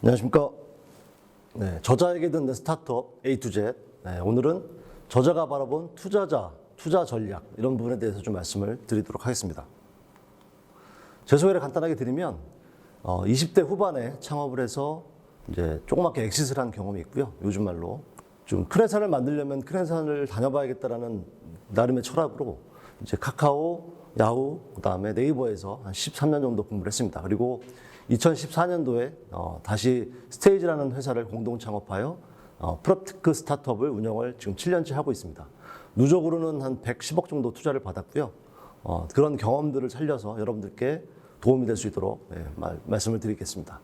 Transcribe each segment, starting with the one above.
안녕하십니까. 네, 저자에게 듣는 스타트업 A to Z. 네, 오늘은 저자가 바라본 투자자, 투자 전략 이런 부분에 대해서 좀 말씀을 드리도록 하겠습니다. 제 소개를 간단하게 드리면 20대 후반에 창업을 해서 이제 조그맣게 엑시트를 한 경험이 있고요. 요즘 말로 좀 큰 회사를 만들려면 큰 회사를 다녀봐야겠다라는 나름의 철학으로 이제 카카오, 야후, 그다음에 네이버에서 한 13년 정도 공부를 했습니다. 그리고 2014년도에 다시 스테이지라는 회사를 공동 창업하여 프로테크 스타트업을 운영을 지금 7년째 하고 있습니다. 누적으로는 한 110억 정도 투자를 받았고요. 그런 경험들을 살려서 여러분들께 도움이 될 수 있도록 말씀을 드리겠습니다.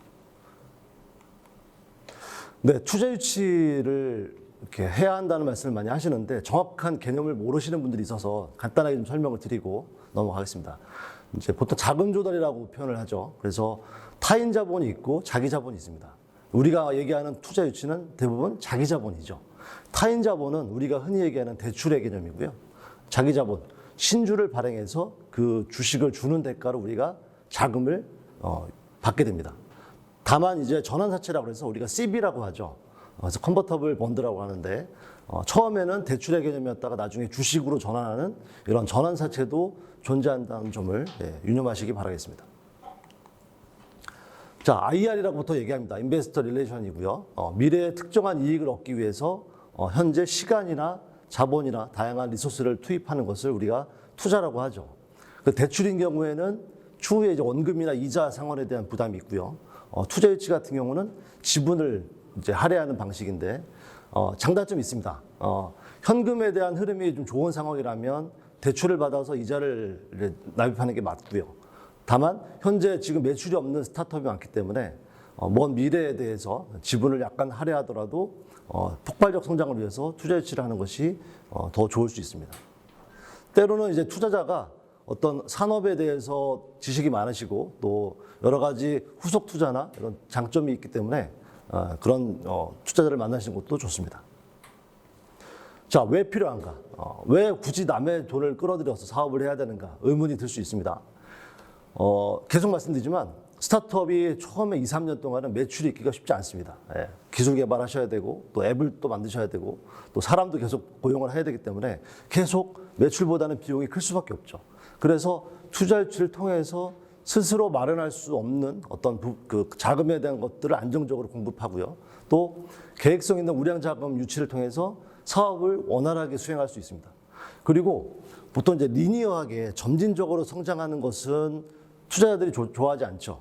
네, 투자 유치를 이렇게 해야 한다는 말씀을 많이 하시는데 정확한 개념을 모르시는 분들이 있어서 간단하게 좀 설명을 드리고 넘어가겠습니다. 이제 보통 자금 조달이라고 표현을 하죠. 그래서 타인 자본이 있고 자기 자본이 있습니다. 우리가 얘기하는 투자 유치는 대부분 자기 자본이죠. 타인 자본은 우리가 흔히 얘기하는 대출의 개념이고요. 자기 자본, 신주를 발행해서 그 주식을 주는 대가로 우리가 자금을 받게 됩니다. 다만 이제 전환사채라고 해서 우리가 CB라고 하죠. 그래서 컨버터블 본드라고 하는데 처음에는 대출의 개념이었다가 나중에 주식으로 전환하는 이런 전환사채도 존재한다는 점을 유념하시기 바라겠습니다. 자, IR이라고부터 얘기합니다. 인베스터 릴레이션이고요. 미래의 특정한 이익을 얻기 위해서 현재 시간이나 자본이나 다양한 리소스를 투입하는 것을 우리가 투자라고 하죠. 그 대출인 경우에는 추후에 이제 원금이나 이자 상환에 대한 부담이 있고요. 투자 유치 같은 경우는 지분을 이제 할애하는 방식인데 장단점이 있습니다. 현금에 대한 흐름이 좀 좋은 상황이라면 대출을 받아서 이자를 납입하는 게 맞고요. 다만 현재 지금 매출이 없는 스타트업이 많기 때문에 먼 미래에 대해서 지분을 약간 할애하더라도 폭발적 성장을 위해서 투자 유치를 하는 것이 더 좋을 수 있습니다. 때로는 이제 투자자가 어떤 산업에 대해서 지식이 많으시고 또 여러 가지 후속 투자나 이런 장점이 있기 때문에 그런 투자자를 만나시는 것도 좋습니다. 자, 왜 필요한가? 왜 굳이 남의 돈을 끌어들여서 사업을 해야 되는가? 의문이 들 수 있습니다. 계속 말씀드리지만 스타트업이 처음에 2, 3년 동안은 매출이 있기가 쉽지 않습니다. 기술 개발하셔야 되고 또 앱을 또 만드셔야 되고 또 사람도 계속 고용을 해야 되기 때문에 계속 매출보다는 비용이 클 수밖에 없죠. 그래서 투자 유치를 통해서 스스로 마련할 수 없는 어떤 그 자금에 대한 것들을 안정적으로 공급하고요. 또 계획성 있는 우량 자금 유치를 통해서 사업을 원활하게 수행할 수 있습니다. 그리고 보통 이제 리니어하게 점진적으로 성장하는 것은 투자자들이 좋아하지 않죠.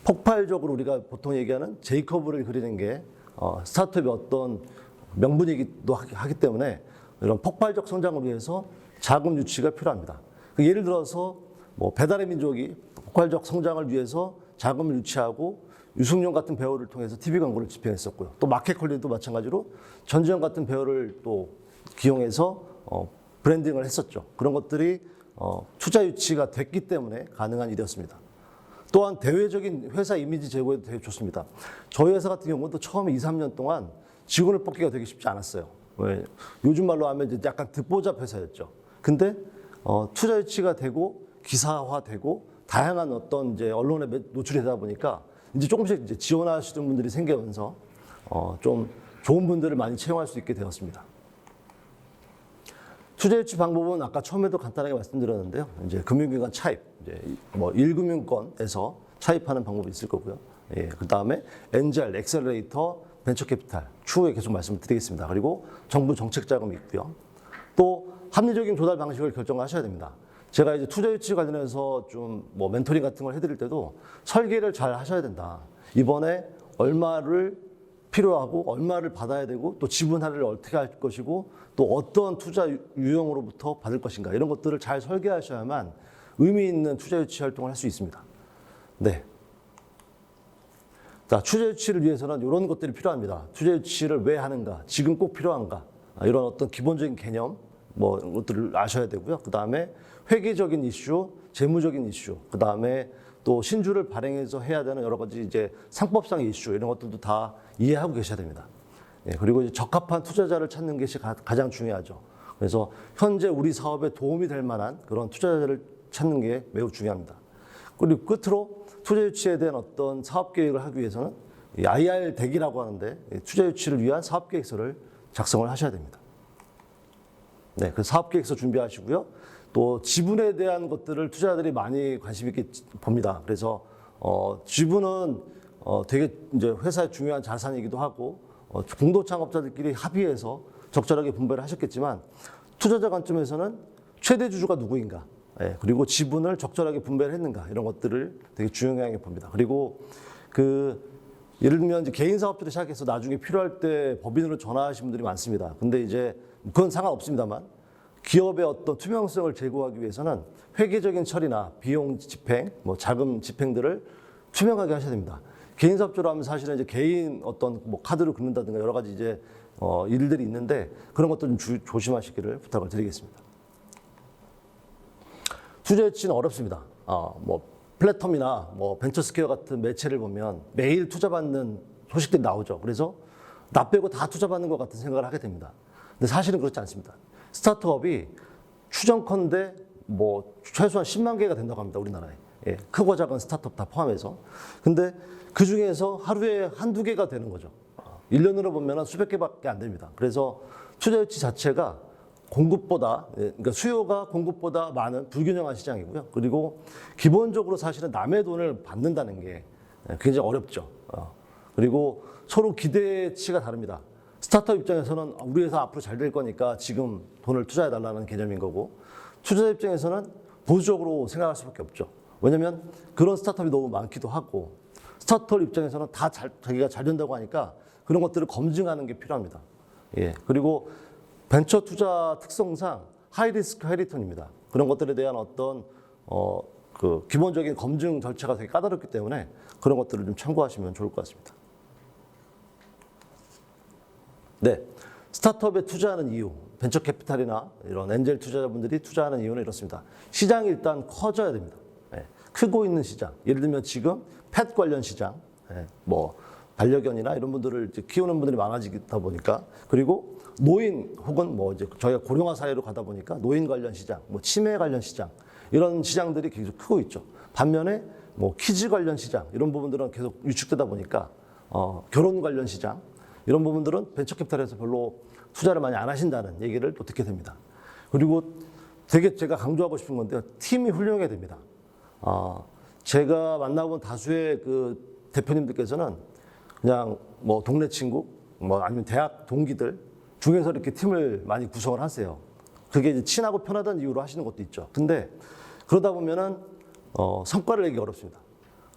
폭발적으로 우리가 보통 얘기하는 제이커브를 그리는 게 스타트업의 어떤 명분이기도 하기 때문에 이런 폭발적 성장을 위해서 자금 유치가 필요합니다. 예를 들어서 뭐 배달의 민족이 폭발적 성장을 위해서 자금을 유치하고 유승용 같은 배우를 통해서 TV 광고를 집행했었고요. 또 마켓컬리도 마찬가지로 전지현 같은 배우를 또 기용해서 브랜딩을 했었죠. 그런 것들이 투자 유치가 됐기 때문에 가능한 일이었습니다. 또한 대외적인 회사 이미지 제고에도 되게 좋습니다. 저희 회사 같은 경우도 처음에 2, 3년 동안 직원을 뽑기가 되게 쉽지 않았어요. 왜? 요즘 말로 하면 이제 약간 듣보잡 회사였죠. 근데 투자 유치가 되고 기사화되고 다양한 어떤 이제 언론에 노출이 되다 보니까 이제 조금씩 이제 지원하시는 분들이 생기면서 좀 좋은 분들을 많이 채용할 수 있게 되었습니다. 투자 유치 방법은 아까 처음에도 간단하게 말씀드렸는데요. 이제 금융기관 차입, 이제 뭐 1금융권에서 차입하는 방법이 있을 거고요. 예, 그 다음에 엔젤, 엑셀러레이터, 벤처 캐피탈 추후에 계속 말씀을 드리겠습니다. 그리고 정부 정책 자금이 있고요. 또 합리적인 조달 방식을 결정하셔야 됩니다. 제가 이제 투자 유치 관련해서 좀 뭐 멘토링 같은 걸 해드릴 때도 설계를 잘 하셔야 된다. 이번에 얼마를 필요하고 얼마를 받아야 되고 또 지분 할애를 어떻게 할 것이고 또 어떤 투자 유형으로부터 받을 것인가 이런 것들을 잘 설계하셔야만 의미 있는 투자 유치 활동을 할 수 있습니다. 네. 자, 투자 유치를 위해서는 이런 것들이 필요합니다. 투자 유치를 왜 하는가? 지금 꼭 필요한가? 이런 어떤 기본적인 개념 뭐 이런 것들을 아셔야 되고요. 그 다음에 회계적인 이슈, 재무적인 이슈, 그 다음에 또 신주를 발행해서 해야 되는 여러 가지 이제 상법상의 이슈 이런 것들도 다 이해하고 계셔야 됩니다. 예, 그리고 이제 적합한 투자자를 찾는 것이 가장 중요하죠. 그래서 현재 우리 사업에 도움이 될 만한 그런 투자자를 찾는 게 매우 중요합니다. 그리고 끝으로 투자 유치에 대한 어떤 사업 계획을 하기 위해서는 이 IR 대기라고 하는데 투자 유치를 위한 사업 계획서를 작성을 하셔야 됩니다. 네, 그 사업 계획서 준비하시고요. 또 지분에 대한 것들을 투자자들이 많이 관심 있게 봅니다. 그래서 지분은 되게 이제 회사의 중요한 자산이기도 하고 공동 창업자들끼리 합의해서 적절하게 분배를 하셨겠지만 투자자 관점에서는 최대 주주가 누구인가, 예, 그리고 지분을 적절하게 분배를 했는가 이런 것들을 되게 중요하게 봅니다. 그리고 예를 들면 이제 개인 사업들을 시작해서 나중에 필요할 때 법인으로 전환하시는 분들이 많습니다. 근데 이제 그건 상관없습니다만 기업의 어떤 투명성을 제고하기 위해서는 회계적인 처리나 비용 집행, 뭐 자금 집행들을 투명하게 하셔야 됩니다. 개인 사업자로 하면 사실은 이제 개인 어떤 뭐 카드를 긁는다든가 여러 가지 이제 일들이 있는데 그런 것들 좀 조심하시기를 부탁을 드리겠습니다. 투자 유치는 어렵습니다. 뭐 플랫폼이나 뭐 벤처스퀘어 같은 매체를 보면 매일 투자받는 소식들이 나오죠. 그래서 나 빼고 다 투자받는 것 같은 생각을 하게 됩니다. 근데 사실은 그렇지 않습니다. 스타트업이 추정컨대 뭐 최소한 10만 개가 된다고 합니다. 우리나라에. 예, 크고 작은 스타트업 다 포함해서. 근데 그 중에서 하루에 한두 개가 되는 거죠. 1년으로 보면 수백 개밖에 안 됩니다. 그래서 투자 유치 자체가 공급보다, 그러니까 수요가 공급보다 많은 불균형한 시장이고요. 그리고 기본적으로 사실은 남의 돈을 받는다는 게 굉장히 어렵죠. 그리고 서로 기대치가 다릅니다. 스타트업 입장에서는 우리 회사 앞으로 잘 될 거니까 지금 돈을 투자해달라는 개념인 거고, 투자자 입장에서는 보수적으로 생각할 수밖에 없죠. 왜냐하면 그런 스타트업이 너무 많기도 하고, 스타트업 입장에서는 다 자기가 잘 된다고 하니까 그런 것들을 검증하는 게 필요합니다. 예, 그리고 벤처 투자 특성상 하이 리스크 하이 리턴입니다. 그런 것들에 대한 어떤 그 기본적인 검증 절차가 되게 까다롭기 때문에 그런 것들을 좀 참고하시면 좋을 것 같습니다. 네, 스타트업에 투자하는 이유, 벤처 캐피탈이나 이런 엔젤 투자자분들이 투자하는 이유는 이렇습니다. 시장이 일단 커져야 됩니다. 네, 크고 있는 시장, 예를 들면 지금 펫 관련 시장, 네, 뭐 반려견이나 이런 분들을 이제 키우는 분들이 많아지다 보니까, 그리고 노인 혹은 뭐 이제 저희가 고령화 사회로 가다 보니까 노인 관련 시장, 뭐 치매 관련 시장 이런 시장들이 계속 크고 있죠. 반면에 뭐 키즈 관련 시장 이런 부분들은 계속 위축되다 보니까 결혼 관련 시장 이런 부분들은 벤처캐피탈에서 별로 투자를 많이 안 하신다는 얘기를 또 듣게 됩니다. 그리고 되게 제가 강조하고 싶은 건데요, 팀이 훌륭해야 됩니다. 제가 만나본 다수의 그 대표님들께서는 그냥 뭐 동네 친구, 뭐 아니면 대학 동기들 중에서 이렇게 팀을 많이 구성을 하세요. 그게 이제 친하고 편하다는 이유로 하시는 것도 있죠. 근데 그러다 보면은 성과를 내기 어렵습니다.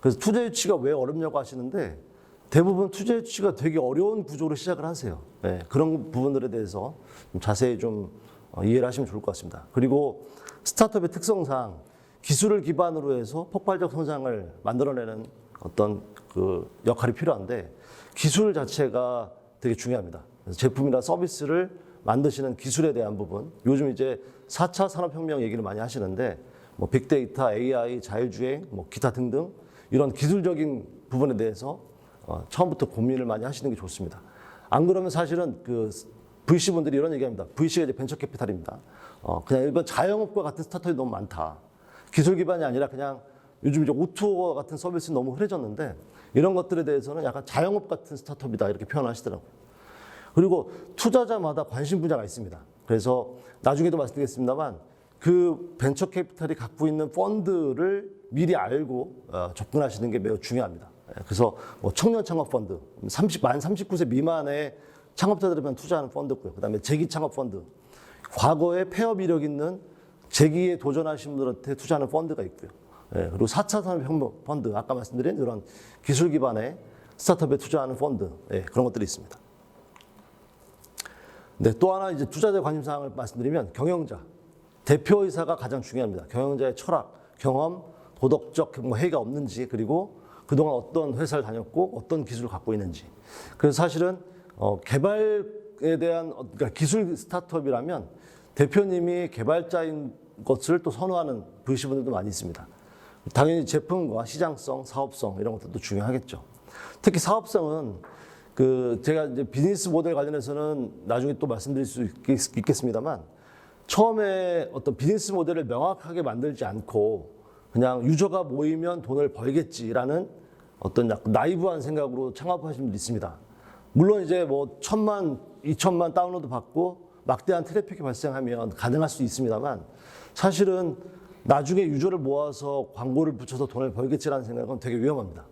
그래서 투자 유치가 왜 어렵냐고 하시는데 대부분 투자 유치가 되게 어려운 구조로 시작을 하세요. 네, 그런 부분들에 대해서 좀 자세히 좀 이해를 하시면 좋을 것 같습니다. 그리고 스타트업의 특성상 기술을 기반으로 해서 폭발적 성장을 만들어내는 어떤 그 역할이 필요한데 기술 자체가 되게 중요합니다. 그래서 제품이나 서비스를 만드시는 기술에 대한 부분, 요즘 이제 4차 산업혁명 얘기를 많이 하시는데 뭐 빅데이터, AI, 자율주행, 뭐 기타 등등 이런 기술적인 부분에 대해서 처음부터 고민을 많이 하시는 게 좋습니다. 안 그러면 사실은 그 VC분들이 이런 얘기합니다. VC가 이제 벤처 캐피탈입니다. 그냥 일반 자영업과 같은 스타트업이 너무 많다. 기술 기반이 아니라 그냥 요즘 이제 오투어 같은 서비스 너무 흔해졌는데 이런 것들에 대해서는 약간 자영업 같은 스타트업이다 이렇게 표현하시더라고요. 그리고 투자자마다 관심 분야가 있습니다. 그래서 나중에도 말씀드리겠습니다만 그 벤처 캐피탈이 갖고 있는 펀드를 미리 알고 접근하시는 게 매우 중요합니다. 그래서 뭐 청년 창업 펀드, 만 39세 미만의 창업자들에만 투자하는 펀드고요. 그다음에 재기 창업 펀드, 과거에 폐업 이력 있는 재기에 도전하신 분들한테 투자하는 펀드가 있고요. 그리고 4차 산업혁명 펀드, 아까 말씀드린 이런 기술 기반의 스타트업에 투자하는 펀드, 그런 것들이 있습니다. 네, 또 하나 이제 투자자 관심사항을 말씀드리면 경영자, 대표이사가 가장 중요합니다. 경영자의 철학, 경험, 도덕적 뭐 해이가 없는지, 그리고 그동안 어떤 회사를 다녔고 어떤 기술을 갖고 있는지. 그래서 사실은 개발에 대한 그러니까 기술 스타트업이라면 대표님이 개발자인 것을 또 선호하는 VC분들도 많이 있습니다. 당연히 제품과 시장성, 사업성 이런 것들도 중요하겠죠. 특히 사업성은 제가 이제 비즈니스 모델 관련해서는 나중에 또 말씀드릴 수 있겠습니다만 처음에 어떤 비즈니스 모델을 명확하게 만들지 않고 그냥 유저가 모이면 돈을 벌겠지라는 어떤 약간 나이브한 생각으로 창업하시는 분도 있습니다. 물론 이제 뭐 1,000만, 2,000만 다운로드 받고 막대한 트래픽이 발생하면 가능할 수 있습니다만 사실은 나중에 유저를 모아서 광고를 붙여서 돈을 벌겠지라는 생각은 되게 위험합니다.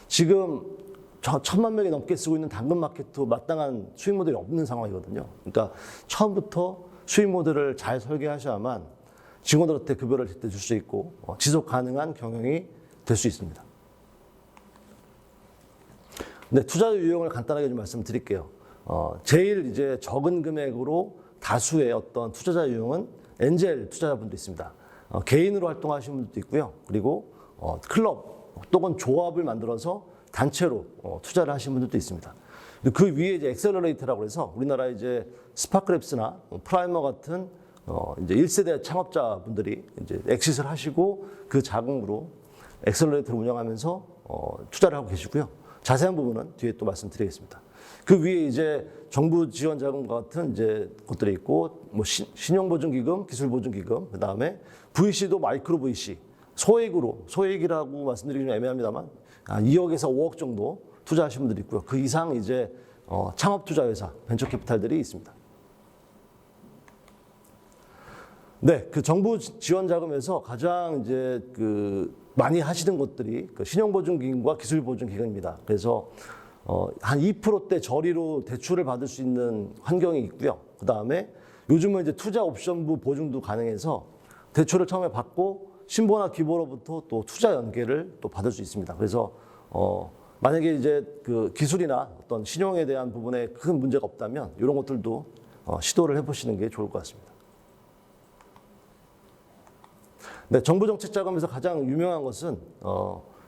지금 1,000만 명이 넘게 쓰고 있는 당근마켓도 마땅한 수익 모델이 없는 상황이거든요. 그러니까 처음부터 수익 모델을 잘 설계하셔야만 직원들한테 급여를 제때 줄 수 있고 지속 가능한 경영이 될 수 있습니다. 네, 투자 유형을 간단하게 좀 말씀드릴게요. 제일 이제 적은 금액으로 다수의 어떤 투자자 유형은 엔젤 투자자분도 있습니다. 개인으로 활동하시는 분들도 있고요. 그리고 클럽 또는 조합을 만들어서 단체로 투자를 하시는 분들도 있습니다. 그 위에 이제 엑셀러레이터라고 해서 우리나라 이제 스파크랩스나 프라이머 같은 이제 1세대 창업자분들이 이제 엑싯을 하시고 그 자금으로 엑셀러레이터를 운영하면서 투자를 하고 계시고요. 자세한 부분은 뒤에 또 말씀드리겠습니다. 그 위에 이제 정부 지원 자금과 같은 이제 것들이 있고, 뭐 신용보증기금, 기술보증기금, 그 다음에 VC도 마이크로 VC, 소액이라고 말씀드리기 좀 애매합니다만, 2억에서 5억 정도 투자하신 분들이 있고요. 그 이상 이제 창업투자회사, 벤처캐피탈들이 있습니다. 네, 그 정부 지원 자금에서 가장 이제 많이 하시는 것들이 그 신용보증기금과 기술보증기금입니다. 그래서 한 2%대 저리로 대출을 받을 수 있는 환경이 있고요. 그 다음에 요즘은 이제 투자 옵션부 보증도 가능해서 대출을 처음에 받고 신보나 기보로부터 또 투자 연계를 또 받을 수 있습니다. 그래서 만약에 이제 그 기술이나 어떤 신용에 대한 부분에 큰 문제가 없다면 이런 것들도 시도를 해보시는 게 좋을 것 같습니다. 네, 정부 정책 자금에서 가장 유명한 것은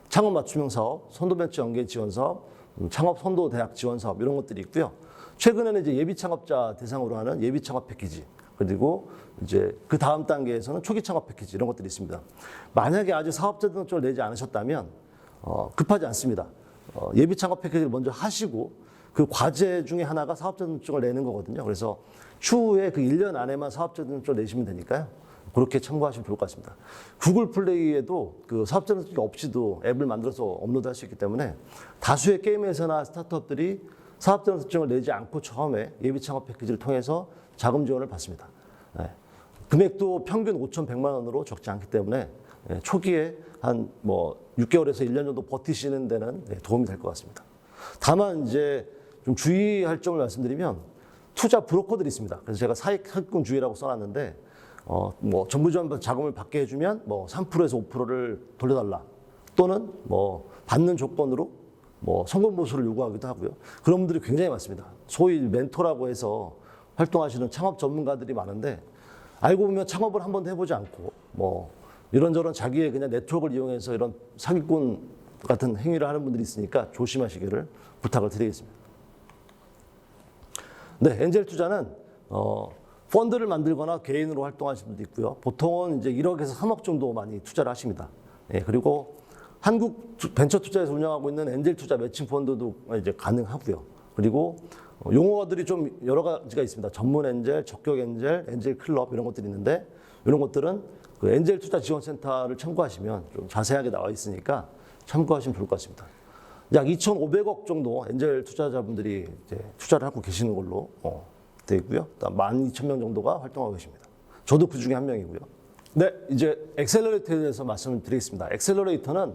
창업 맞춤형 사업, 선도벤처 연계 지원 사업, 창업 선도 대학 지원 사업 이런 것들이 있고요. 최근에는 이제 예비 창업자 대상으로 하는 예비 창업 패키지, 그리고 이제 그 다음 단계에서는 초기 창업 패키지 이런 것들이 있습니다. 만약에 아직 사업자 등록증을 내지 않으셨다면 급하지 않습니다. 예비 창업 패키지를 먼저 하시고 그 과제 중에 하나가 사업자 등록증을 내는 거거든요. 그래서 추후에 그 1년 안에만 사업자 등록증을 내시면 되니까요. 그렇게 참고하시면 좋을 것 같습니다. 구글 플레이에도 그 사업자 등록증 없이도 앱을 만들어서 업로드할 수 있기 때문에 다수의 게임 회사나 스타트업들이 사업자 등록증을 내지 않고 처음에 예비 창업 패키지를 통해서 자금 지원을 받습니다. 네. 금액도 평균 5,100만 원으로 적지 않기 때문에 초기에 한 뭐 6개월에서 1년 정도 버티시는 데는 도움이 될 것 같습니다. 다만 이제 좀 주의할 점을 말씀드리면 투자 브로커들이 있습니다. 그래서 제가 사익합금주의라고 써놨는데 뭐 정부 지원 자금을 받게 해주면 뭐 3%에서 5%를 돌려달라, 또는 뭐 받는 조건으로 뭐 성공 보수를 요구하기도 하고요. 그런 분들이 굉장히 많습니다. 소위 멘토라고 해서 활동하시는 창업 전문가들이 많은데 알고 보면 창업을 한 번도 해보지 않고 뭐 이런저런 자기의 그냥 네트워크를 이용해서 이런 사기꾼 같은 행위를 하는 분들이 있으니까 조심하시기를 부탁을 드리겠습니다. 네, 엔젤 투자는 펀드를 만들거나 개인으로 활동하시는 분도 있고요. 보통은 이제 1억에서 3억 정도 많이 투자를 하십니다. 예, 그리고 한국 벤처 투자에서 운영하고 있는 엔젤 투자 매칭 펀드도 이제 가능하고요. 그리고 용어들이 좀 여러 가지가 있습니다. 전문 엔젤, 적격 엔젤, 엔젤 클럽 이런 것들이 있는데 이런 것들은 그 엔젤 투자 지원 센터를 참고하시면 좀 자세하게 나와 있으니까 참고하시면 좋을 것 같습니다. 약 2,500억 정도 엔젤 투자자분들이 이제 투자를 하고 계시는 걸로 되어 있고요. 12,000명 정도가 활동하고 계십니다. 저도 그 중에 한 명이고요. 네, 이제 엑셀러레이터에 대해서 말씀을 드리겠습니다. 엑셀러레이터는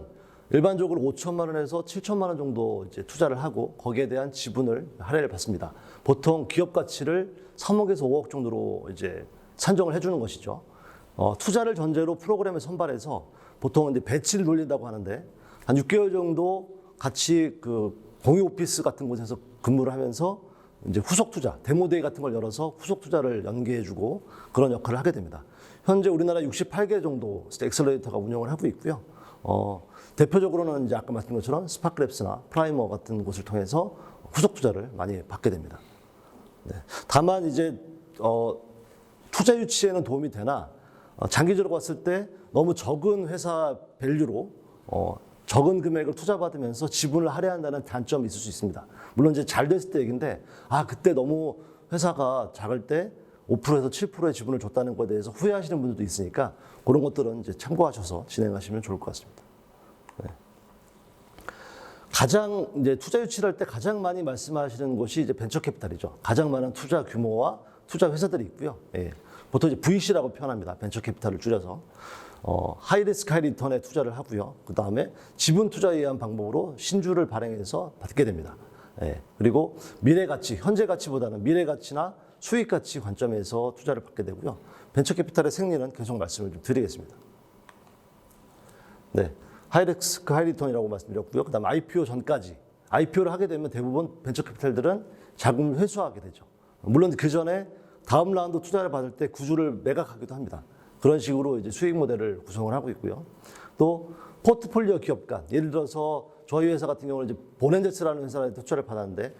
일반적으로 5천만 원에서 7천만 원 정도 이제 투자를 하고 거기에 대한 지분을 할애를 받습니다. 보통 기업 가치를 3억에서 5억 정도로 이제 산정을 해주는 것이죠. 투자를 전제로 프로그램을 선발해서 보통 이제 배치를 돌린다고 하는데 한 6개월 정도 같이 그 공유 오피스 같은 곳에서 근무를 하면서 이제 후속 투자, 데모데이 같은 걸 열어서 후속 투자를 연계해주고 그런 역할을 하게 됩니다. 현재 우리나라 68개 정도 엑셀러레이터가 운영을 하고 있고요. 대표적으로는 이제 아까 말씀드린 것처럼 스파크랩스나 프라이머 같은 곳을 통해서 후속 투자를 많이 받게 됩니다. 네. 다만 이제 투자 유치에는 도움이 되나 장기적으로 봤을 때 너무 적은 회사 밸류로 적은 금액을 투자받으면서 지분을 할애한다는 단점이 있을 수 있습니다. 물론 이제 잘 됐을 때 얘기인데 그때 너무 회사가 작을 때 5%에서 7%의 지분을 줬다는 것에 대해서 후회하시는 분들도 있으니까 그런 것들은 이제 참고하셔서 진행하시면 좋을 것 같습니다. 네. 가장 이제 투자 유치를 할 때 가장 많이 말씀하시는 곳이 이제 벤처 캐피탈이죠. 가장 많은 투자 규모와 투자 회사들이 있고요. 예. 보통 이제 VC라고 표현합니다. 벤처 캐피탈을 줄여서 하이 리스크 하이 리턴에 투자를 하고요. 그 다음에 지분 투자에 의한 방법으로 신주를 발행해서 받게 됩니다. 예. 그리고 미래 가치, 현재 가치보다는 미래 가치나 수익 가치 관점에서 투자를 받게 되고요. 벤처 캐피탈의 생리는 계속 말씀을 좀 드리겠습니다. 네. 하이리스크 하이리턴이라고 말씀드렸고요. 그다음 IPO 전까지 IPO를 하게 되면 대부분 벤처 캐피탈들은 자금을 회수하게 되죠. 물론 그 전에 다음 라운드 투자를 받을 때 구주를 매각하기도 합니다. 그런 식으로 이제 수익 모델을 구성을 하고 있고요. 또 포트폴리오 기업 간 예를 들어서 저희 회사 같은 경우는 이제 본앤델스라는 회사에 투자를 받았는데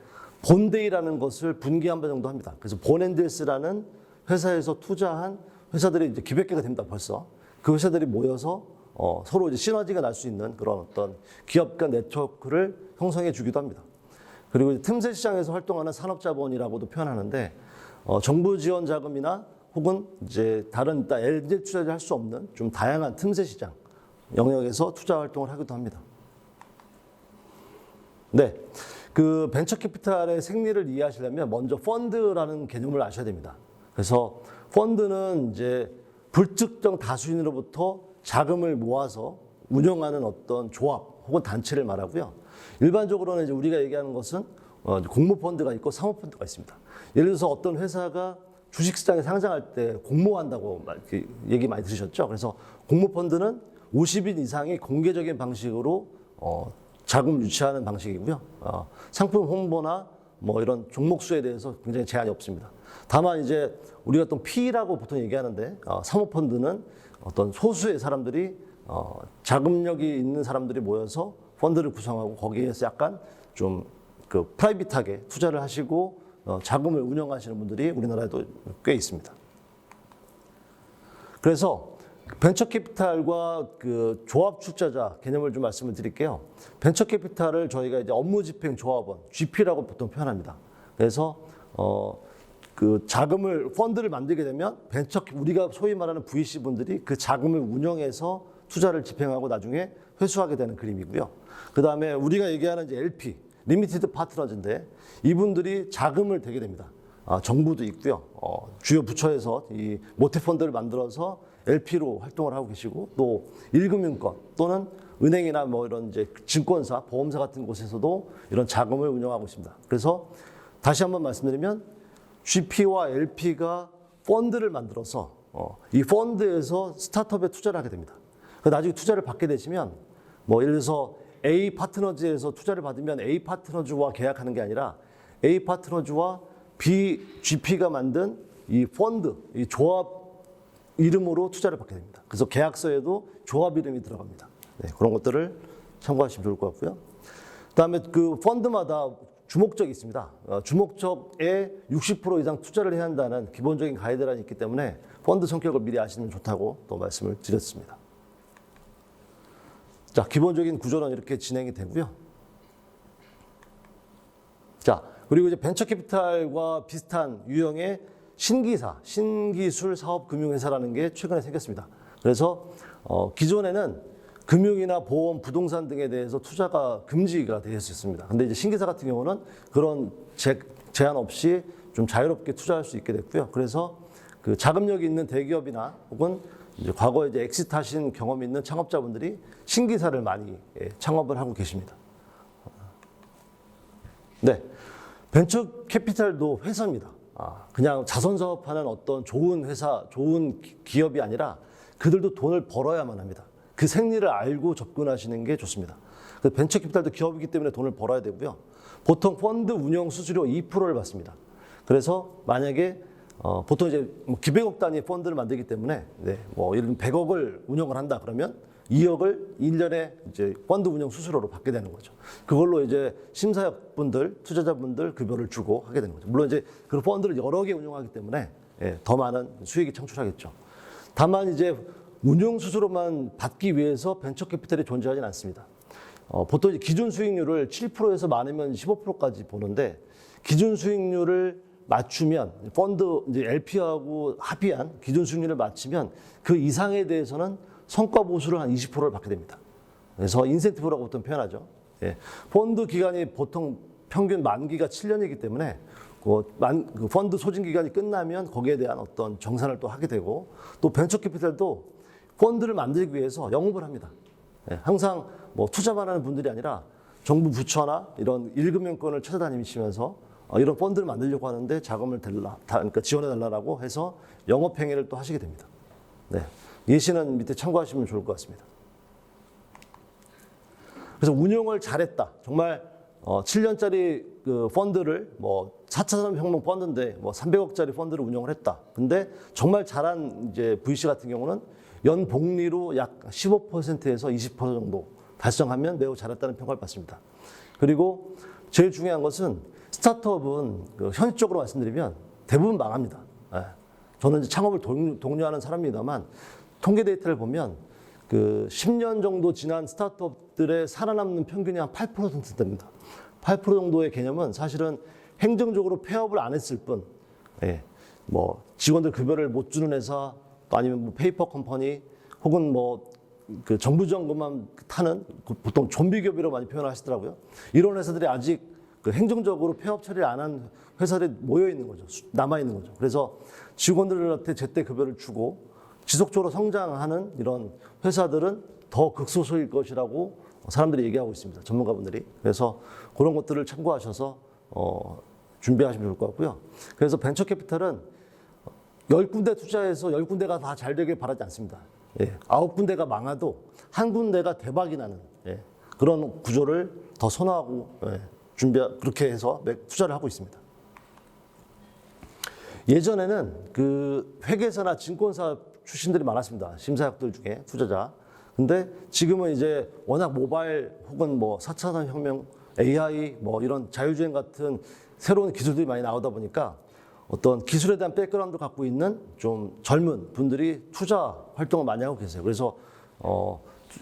본데이라는 것을 분기 한 번 정도 합니다. 그래서 본앤델스라는 회사에서 투자한 회사들이 이제 기백 개가 됩니다. 벌써 그 회사들이 모여서 서로 이제 시너지가 날 수 있는 그런 어떤 기업 간 네트워크를 형성해 주기도 합니다. 그리고 틈새 시장에서 활동하는 산업자본이라고도 표현하는데 정부 지원 자금이나 혹은 이제 다른 엔젤 투자를 할 수 없는 좀 다양한 틈새 시장 영역에서 투자 활동을 하기도 합니다. 네, 그 벤처 캐피탈의 생리를 이해하시려면 먼저 펀드라는 개념을 아셔야 됩니다. 그래서 펀드는 이제 불특정 다수인으로부터 자금을 모아서 운영하는 어떤 조합 혹은 단체를 말하고요. 일반적으로는 이제 우리가 얘기하는 것은 공모펀드가 있고 사모펀드가 있습니다. 예를 들어서 어떤 회사가 주식시장에 상장할 때 공모한다고 얘기 많이 들으셨죠? 그래서 공모펀드는 50인 이상이 공개적인 방식으로 자금을 유치하는 방식이고요. 상품 홍보나 뭐 이런 종목수에 대해서 굉장히 제한이 없습니다. 다만 이제 우리가 또 P라고 보통 얘기하는데 사모펀드는 어떤 소수의 사람들이 자금력이 있는 사람들이 모여서 펀드를 구성하고 거기에서 약간 좀 그 프라이빗하게 투자를 하시고 자금을 운영하시는 분들이 우리나라에도 꽤 있습니다. 그래서 벤처 캐피탈과 그 조합 출자자 개념을 좀 말씀을 드릴게요. 벤처 캐피탈을 저희가 이제 업무 집행 조합원 GP라고 보통 표현합니다. 그래서 그 자금을 펀드를 만들게 되면 우리가 소위 말하는 VC 분들이 그 자금을 운영해서 투자를 집행하고 나중에 회수하게 되는 그림이고요. 그 다음에 우리가 얘기하는 이제 LP 리미티드 파트너즈인데 이분들이 자금을 대게 됩니다. 정부도 있고요. 주요 부처에서 이 모태펀드를 만들어서 LP로 활동을 하고 계시고 또 1금융권 또는 은행이나 뭐 이런 이제 증권사, 보험사 같은 곳에서도 이런 자금을 운영하고 있습니다. 그래서 다시 한번 말씀드리면 GP와 LP가 펀드를 만들어서 이 펀드에서 스타트업에 투자를 하게 됩니다. 나중에 투자를 받게 되시면 뭐 예를 들어서 A 파트너즈에서 투자를 받으면 A 파트너즈와 계약하는 게 아니라 A 파트너즈와 B GP가 만든 이 펀드, 이 조합 이름으로 투자를 받게 됩니다. 그래서 계약서에도 조합 이름이 들어갑니다. 네, 그런 것들을 참고하시면 좋을 것 같고요. 그다음에 그 펀드마다 주목적이 있습니다. 주목적에 60% 이상 투자를 해야 한다는 기본적인 가이드라인이 있기 때문에 펀드 성격을 미리 아시면 좋다고 또 말씀을 드렸습니다. 자, 기본적인 구조는 이렇게 진행이 되고요. 자, 그리고 이제 벤처 캐피탈과 비슷한 유형의 신기사, 신기술 사업 금융회사라는 게 최근에 생겼습니다. 그래서 기존에는 금융이나 보험, 부동산 등에 대해서 투자가 금지가 되어 있었습니다. 근데 이제 신기사 같은 경우는 그런 제한 없이 좀 자유롭게 투자할 수 있게 됐고요. 그래서 그 자금력이 있는 대기업이나 혹은 이제 과거에 이제 엑시트하신 경험이 있는 창업자분들이 신기사를 많이 창업을 하고 계십니다. 네, 벤처 캐피탈도 회사입니다. 그냥 자선 사업하는 어떤 좋은 회사, 좋은 기업이 아니라 그들도 돈을 벌어야만 합니다. 그 생리를 알고 접근하시는 게 좋습니다. 벤처 캐피탈도 기업이기 때문에 돈을 벌어야 되고요. 보통 펀드 운영 수수료 2%를 받습니다. 그래서 만약에 보통 이제 뭐 기백억 단위 펀드를 만들기 때문에 뭐 예를 들면 100억을 운영을 한다 그러면 2억을 1년에 이제 펀드 운영 수수료로 받게 되는 거죠. 그걸로 이제 심사역분들, 투자자분들 급여를 주고 하게 되는 거죠. 물론 이제 그 펀드를 여러 개 운영하기 때문에 더 많은 수익이 창출하겠죠. 다만 이제 운용 수수료만 받기 위해서 벤처 캐피탈이 존재하지는 않습니다. 보통 이제 기준 수익률을 7%에서 많으면 15%까지 보는데 기준 수익률을 맞추면 펀드 이제 LP하고 합의한 기준 수익률을 맞추면 그 이상에 대해서는 성과 보수를 한 20%를 받게 됩니다. 그래서 인센티브라고 보통 표현하죠. 예. 펀드 기간이 보통 평균 만기가 7년이기 때문에 그 펀드 소진 기간이 끝나면 거기에 대한 어떤 정산을 또 하게 되고 또 벤처 캐피탈도 펀드를 만들기 위해서 영업을 합니다. 예. 항상 뭐 투자만 하는 분들이 아니라 정부 부처나 이런 1금융권을 찾아다니시면서 이런 펀드를 만들려고 하는데 자금을 그러니까 지원해달라고 해서 영업행위를 또 하시게 됩니다. 네. 예시는 밑에 참고하시면 좋을 것 같습니다. 그래서 운용을 잘했다. 정말 7년짜리 그 펀드를 뭐 4차 산업혁명 펀드인데 뭐 300억짜리 펀드를 운영을 했다. 근데 정말 잘한 이제 VC 같은 경우는 연 복리로 약 15%에서 20% 정도 달성하면 매우 잘했다는 평가를 받습니다. 그리고 제일 중요한 것은 스타트업은 현실적으로 말씀드리면 대부분 망합니다. 예. 저는 이제 창업을 독려하는 사람입니다만 통계 데이터를 보면 그 10년 정도 지난 스타트업들의 살아남는 평균이 한 8% 됩니다. 8% 정도의 개념은 사실은 행정적으로 폐업을 안 했을 뿐, 예. 뭐 직원들 급여를 못 주는 회사, 또 아니면 뭐 페이퍼 컴퍼니, 혹은 뭐 그 정부 지원금만 타는 보통 좀비 기업이라고 많이 표현하시더라고요. 이런 회사들이 아직 그 행정적으로 폐업 처리를 안 한 회사들이 모여 있는 거죠. 남아 있는 거죠. 그래서 직원들한테 제때 급여를 주고 지속적으로 성장하는 이런 회사들은 더 극소수일 것이라고 사람들이 얘기하고 있습니다. 전문가분들이. 그래서 그런 것들을 참고하셔서 준비하시면 좋을 것 같고요. 그래서 벤처 캐피탈은 10군데 투자해서 10군데가 다 잘 되길 바라지 않습니다. 예, 9군데가 망해도 한 군데가 대박이 나는 그런 구조를 더 선호하고 그렇게 해서 투자를 하고 있습니다. 예전에는 그 회계사나 증권사 출신들이 많았습니다. 심사역들 중에 투자자. 근데 지금은 이제 워낙 모바일 혹은 뭐 4차 산업혁명, AI 뭐 이런 자율주행 같은 새로운 기술들이 많이 나오다 보니까 어떤 기술에 대한 백그라운드를 갖고 있는 좀 젊은 분들이 투자 활동을 많이 하고 계세요. 그래서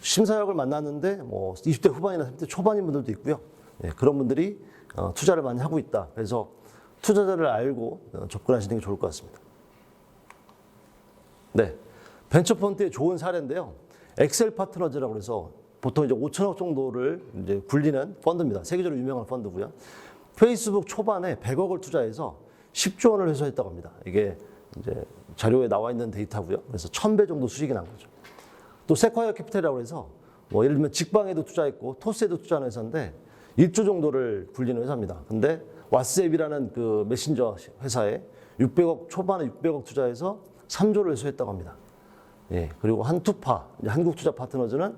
심사역을 만났는데 뭐 20대 후반이나 30대 초반인 분들도 있고요. 예, 그런 분들이 투자를 많이 하고 있다. 그래서 투자자를 알고 접근하시는 게 좋을 것 같습니다. 네, 벤처펀드의 좋은 사례인데요. 엑셀 파트너즈라고 해서 보통 이제 5천억 정도를 이제 굴리는 펀드입니다. 세계적으로 유명한 펀드고요. 페이스북 초반에 100억을 투자해서 10조 원을 회수했다고 합니다. 이게 이제 자료에 나와 있는 데이터고요. 그래서 1000배 정도 수익이 난 거죠. 또 세콰이어 캐피탈이라고 해서 뭐 예를 들면 직방에도 투자했고 토스에도 투자하는 회사인데 1조 정도를 굴리는 회사입니다. 근데 왓츠앱이라는 그 메신저 회사에 600억 초반에 600억 투자해서 3조를 회수했다고 합니다. 예, 그리고 한투파, 한국투자 파트너즈는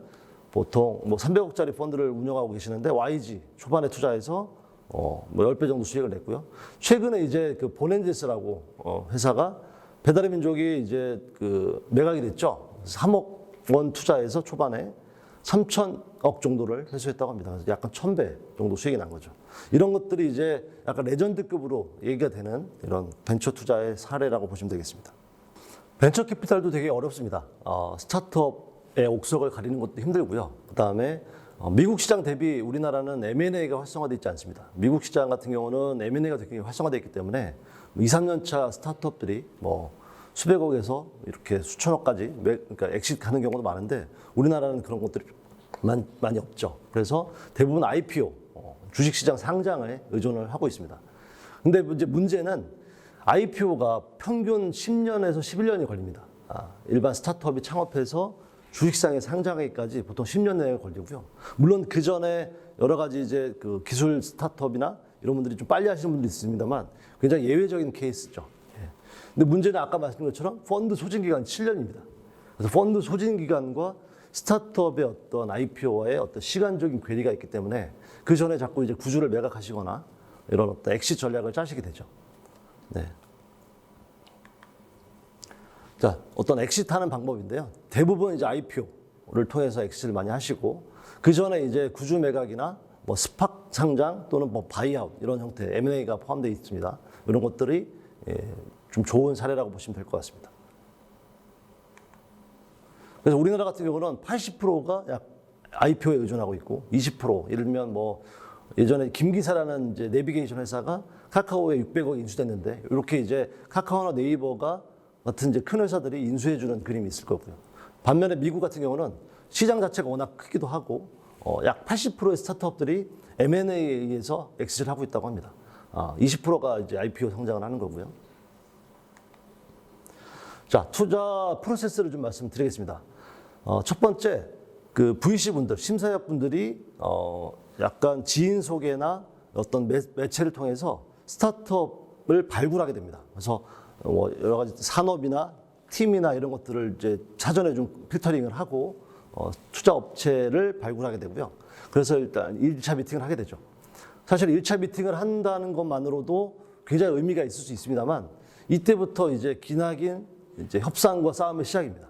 보통 뭐 300억짜리 펀드를 운영하고 계시는데 YG 초반에 투자해서 뭐 10배 정도 수익을 냈고요. 최근에 이제 그 보넨지스라고 회사가 배달의 민족이 이제 그 매각이 됐죠. 3억 원 투자해서 초반에 3천억 정도를 회수했다고 합니다. 그래서 약간 1000배 정도 수익이 난 거죠. 이런 것들이 이제 약간 레전드급으로 얘기가 되는 이런 벤처 투자의 사례라고 보시면 되겠습니다. 벤처 캐피탈도 되게 어렵습니다. 스타트업의 옥석을 가리는 것도 힘들고요. 그다음에 미국 시장 대비 우리나라는 M&A가 활성화되어 있지 않습니다. 미국 시장 같은 경우는 M&A가 되게 활성화되어 있기 때문에 2, 3년 차 스타트업들이 뭐 수백억에서 이렇게 수천억까지 그러니까 엑시트하는 경우도 많은데 우리나라는 그런 것들이 많이 없죠. 그래서 대부분 IPO, 주식시장 상장에 의존을 하고 있습니다. 근데 이제 문제는 IPO가 평균 10년에서 11년이 걸립니다. 일반 스타트업이 창업해서 주식시장에 상장하기까지 보통 10년 내에 걸리고요. 물론 그 전에 여러 가지 이제 그 기술 스타트업이나 이런 분들이 좀 빨리 하시는 분들이 있습니다만 굉장히 예외적인 케이스죠. 예. 근데 문제는 아까 말씀드린 것처럼 펀드 소진 기간이 7년입니다. 그래서 펀드 소진 기간과 스타트업의 어떤 IPO와의 어떤 시간적인 괴리가 있기 때문에 그 전에 자꾸 이제 구주를 매각하시거나 이런 어떤 엑시트 전략을 짜시게 되죠. 네. 자, 어떤 엑시트하는 방법인데요. 대부분 이제 IPO를 통해서 엑시트를 많이 하시고 그 전에 이제 구주 매각이나 뭐 스팍 상장 또는 뭐 바이아웃 이런 형태 M&A가 포함되어 있습니다. 이런 것들이 좀 좋은 사례라고 보시면 될 것 같습니다. 그래서 우리나라 같은 경우는 80%가 약 IPO에 의존하고 있고 20% 예를 들면 뭐 예전에 김기사라는 이제 내비게이션 회사가 카카오에 600억 인수됐는데 이렇게 이제 카카오나 네이버가 같은 이제 큰 회사들이 인수해주는 그림이 있을 거고요. 반면에 미국 같은 경우는 시장 자체가 워낙 크기도 하고 약 80%의 스타트업들이 M&A에 의해서 엑시트를 하고 있다고 합니다. 20%가 이제 IPO 성장을 하는 거고요. 자, 투자 프로세스를 좀 말씀드리겠습니다. 첫 번째, 그 VC 분들, 심사위원 분들이 약간 지인 소개나 어떤 매체를 통해서 스타트업을 발굴하게 됩니다. 그래서 여러 가지 산업이나 팀이나 이런 것들을 이제 사전에 좀 필터링을 하고 투자 업체를 발굴하게 되고요. 그래서 일단 1차 미팅을 하게 되죠. 사실 1차 미팅을 한다는 것만으로도 굉장히 의미가 있을 수 있습니다만 이때부터 이제 기나긴 이제 협상과 싸움의 시작입니다.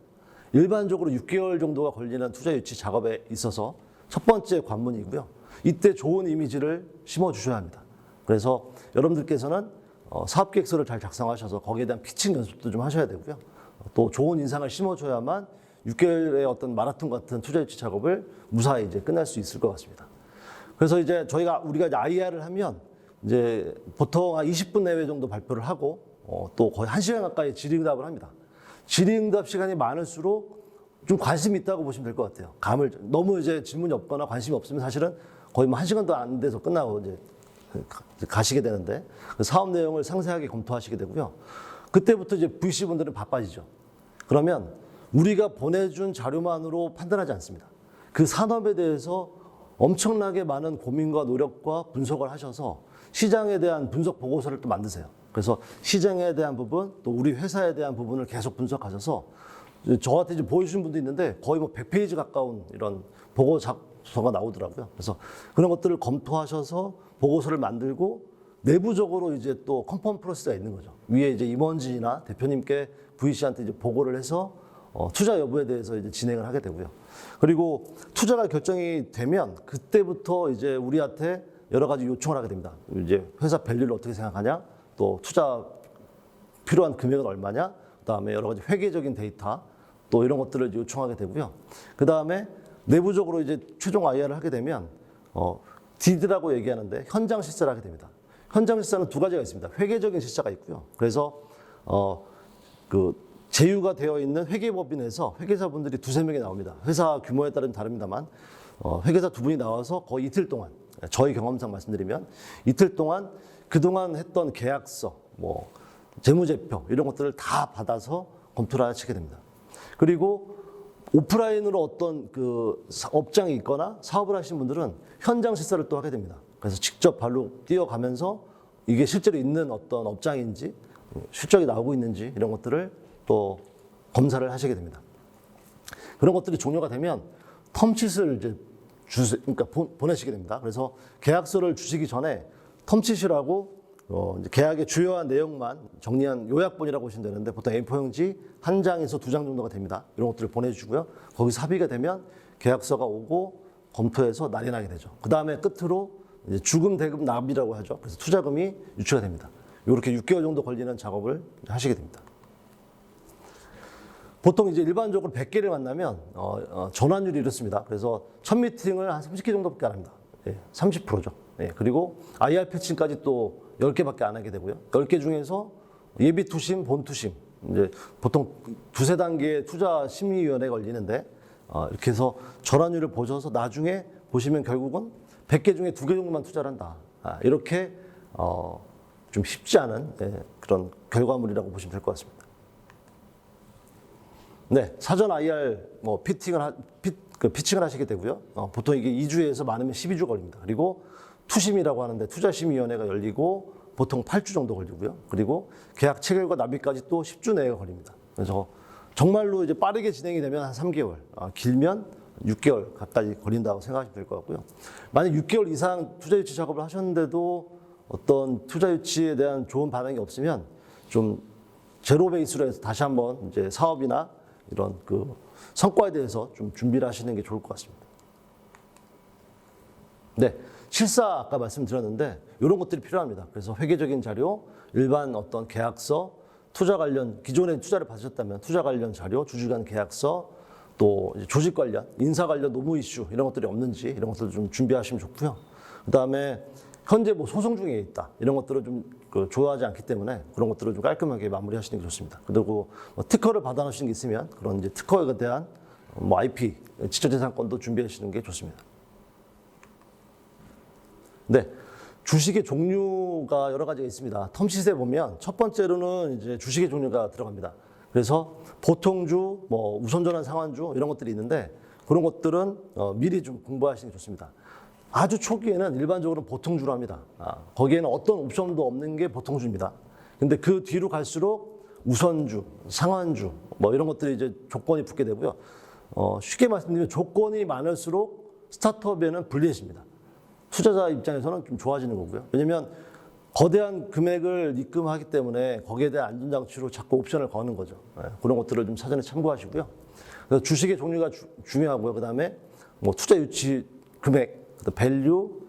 일반적으로 6개월 정도가 걸리는 투자 유치 작업에 있어서 첫 번째 관문이고요. 이때 좋은 이미지를 심어주셔야 합니다. 그래서 여러분들께서는 사업 계획서를 잘 작성하셔서 거기에 대한 피칭 연습도 좀 하셔야 되고요. 또 좋은 인상을 심어줘야만 6개월의 어떤 마라톤 같은 투자 유치 작업을 무사히 이제 끝날 수 있을 것 같습니다. 그래서 이제 우리가 이제 IR을 하면 이제 보통 한 20분 내외 정도 발표를 하고 또 거의 1시간 가까이 질의응답을 합니다. 질의응답 시간이 많을수록 좀 관심이 있다고 보시면 될 것 같아요. 너무 이제 질문이 없거나 관심이 없으면 사실은 거의 뭐 1시간도 안 돼서 끝나고 이제 가시게 되는데 사업 내용을 상세하게 검토하시게 되고요. 그때부터 이제 VC 분들은 바빠지죠. 그러면 우리가 보내준 자료만으로 판단하지 않습니다. 그 산업에 대해서 엄청나게 많은 고민과 노력과 분석을 하셔서 시장에 대한 분석 보고서를 또 만드세요. 그래서 시장에 대한 부분, 또 우리 회사에 대한 부분을 계속 분석하셔서 저한테 이제 보여주신 분도 있는데 거의 뭐 100페이지 가까운 이런 보고서가 나오더라고요. 그래서 그런 것들을 검토하셔서 보고서를 만들고 내부적으로 이제 또 컨펌 프로세스가 있는 거죠. 위에 이제 임원진이나 대표님께 VC한테 이제 보고를 해서 투자 여부에 대해서 이제 진행을 하게 되고요. 그리고 투자가 결정이 되면 그때부터 이제 우리한테 여러 가지 요청을 하게 됩니다. 이제 회사 밸류를 어떻게 생각하냐, 또 투자 필요한 금액은 얼마냐, 그다음에 여러 가지 회계적인 데이터, 또 이런 것들을 요청하게 되고요. 그다음에 내부적으로 이제 최종 IR을 하게 되면 디드라고 얘기하는데 현장 실사를 하게 됩니다. 현장 실사는 두 가지가 있습니다. 회계적인 실사가 있고요. 그래서 그 제휴가 되어 있는 회계법인에서 회계사분들이 두세 명이 나옵니다. 회사 규모에 따른 다릅니다만 회계사 두 분이 나와서 거의 이틀 동안, 저희 경험상 말씀드리면 이틀 동안 그동안 했던 계약서, 뭐 재무제표 이런 것들을 다 받아서 검토를 하시게 됩니다. 그리고 오프라인으로 어떤 그 업장이 있거나 사업을 하시는 분들은 현장 실사를 또 하게 됩니다. 그래서 직접 발로 뛰어가면서 이게 실제로 있는 어떤 업장인지 실적이 나오고 있는지 이런 것들을 또 검사를 하시게 됩니다. 그런 것들이 종료가 되면 텀칫을 이제 그러니까 보내시게 됩니다. 그래서 계약서를 주시기 전에 텀칫이라고 이제 계약의 주요한 내용만 정리한 요약본이라고 보시면 되는데 보통 A4 용지 한 장에서 두 장 정도가 됩니다. 이런 것들을 보내주시고요. 거기서 합의가 되면 계약서가 오고 검토해서 날인하게 되죠. 그 다음에 끝으로 이제 주금 대금 납입이라고 하죠. 그래서 투자금이 유치가 됩니다. 이렇게 6개월 정도 걸리는 작업을 하시게 됩니다. 보통 이제 일반적으로 100개를 만나면 전환율이 이렇습니다. 그래서 첫 미팅을 한 30개 정도밖에 안 합니다. 30%죠. 그리고 IR 패칭까지 또 10개밖에 안 하게 되고요. 10개 중에서 예비 투심, 본 투심, 이제 보통 두세 단계의 투자 심의위원회가 걸리는데 이렇게 해서 전환율을 보셔서 나중에 보시면 결국은 100개 중에 2개 정도만 투자를 한다. 이렇게 좀 쉽지 않은 그런 결과물이라고 보시면 될 것 같습니다. 네, 사전 IR 피칭을 하시게 되고요. 보통 이게 2주에서 많으면 12주 걸립니다. 그리고 투심이라고 하는데 투자심의위원회가 열리고 보통 8주 정도 걸리고요. 그리고 계약 체결과 납입까지 또 10주 내외가 걸립니다. 그래서 정말로 이제 빠르게 진행이 되면 한 3개월, 길면 6개월 가까이 걸린다고 생각하시면 될 것 같고요. 만약 6개월 이상 투자 유치 작업을 하셨는데도 어떤 투자 유치에 대한 좋은 반응이 없으면 좀 제로 베이스로 해서 다시 한번 이제 사업이나 이런 그 성과에 대해서 좀 준비를 하시는 게 좋을 것 같습니다. 네, 실사 아까 말씀드렸는데 이런 것들이 필요합니다. 그래서 회계적인 자료, 일반 어떤 계약서, 투자 관련 기존에 투자를 받으셨다면 투자 관련 자료, 주주간 계약서, 또 조직 관련, 인사 관련 노무 이슈 이런 것들이 없는지 이런 것들을 좀 준비하시면 좋고요. 그다음에 현재 뭐 소송 중에 있다 이런 것들을 좀 좋아하지 않기 때문에 그런 것들을 좀 깔끔하게 마무리하시는 게 좋습니다. 그리고 뭐 특허를 받아놓으시는 게 있으면 그런 이제 특허에 대한 뭐 IP, 지적재산권도 준비하시는 게 좋습니다. 네. 주식의 종류가 여러 가지가 있습니다. 텀시세 보면 첫 번째로는 이제 주식의 종류가 들어갑니다. 그래서 보통주, 뭐 우선전환 상환주 이런 것들이 있는데 그런 것들은 미리 좀 공부하시는 게 좋습니다. 아주 초기에는 일반적으로 보통주로 합니다. 거기에는 어떤 옵션도 없는 게 보통주입니다. 근데 그 뒤로 갈수록 우선주, 상환주 뭐 이런 것들이 이제 조건이 붙게 되고요. 쉽게 말씀드리면 조건이 많을수록 스타트업에는 불리해집니다. 투자자 입장에서는 좀 좋아지는 거고요. 왜냐하면 거대한 금액을 입금하기 때문에 거기에 대한 안전장치로 자꾸 옵션을 거는 거죠. 그런 것들을 좀 사전에 참고하시고요. 그래서 주식의 종류가 중요하고요. 그다음에 뭐 투자 유치 금액, 밸류,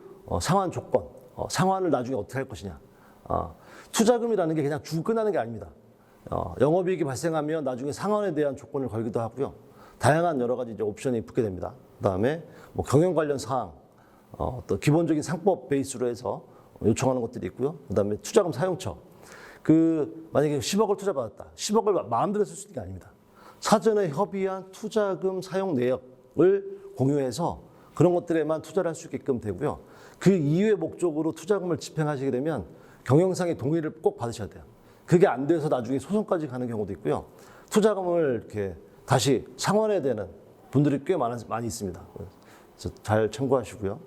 상환 조건, 상환을 나중에 어떻게 할 것이냐. 투자금이라는 게 그냥 주고 끝나는 게 아닙니다. 영업이익이 발생하면 나중에 상환에 대한 조건을 걸기도 하고요. 다양한 여러 가지 이제 옵션이 붙게 됩니다. 그다음에 뭐 경영 관련 사항, 또 기본적인 상법 베이스로 해서 요청하는 것들이 있고요. 그다음에 투자금 사용처. 만약에 10억을 투자받았다. 10억을 마음대로 쓸 수 있는 게 아닙니다. 사전에 협의한 투자금 사용 내역을 공유해서 그런 것들에만 투자를 할 수 있게끔 되고요. 그 이외의 목적으로 투자금을 집행하시게 되면 경영상의 동의를 꼭 받으셔야 돼요. 그게 안 돼서 나중에 소송까지 가는 경우도 있고요. 투자금을 이렇게 다시 상환해야 되는 분들이 꽤 많이 있습니다. 그래서 잘 참고하시고요.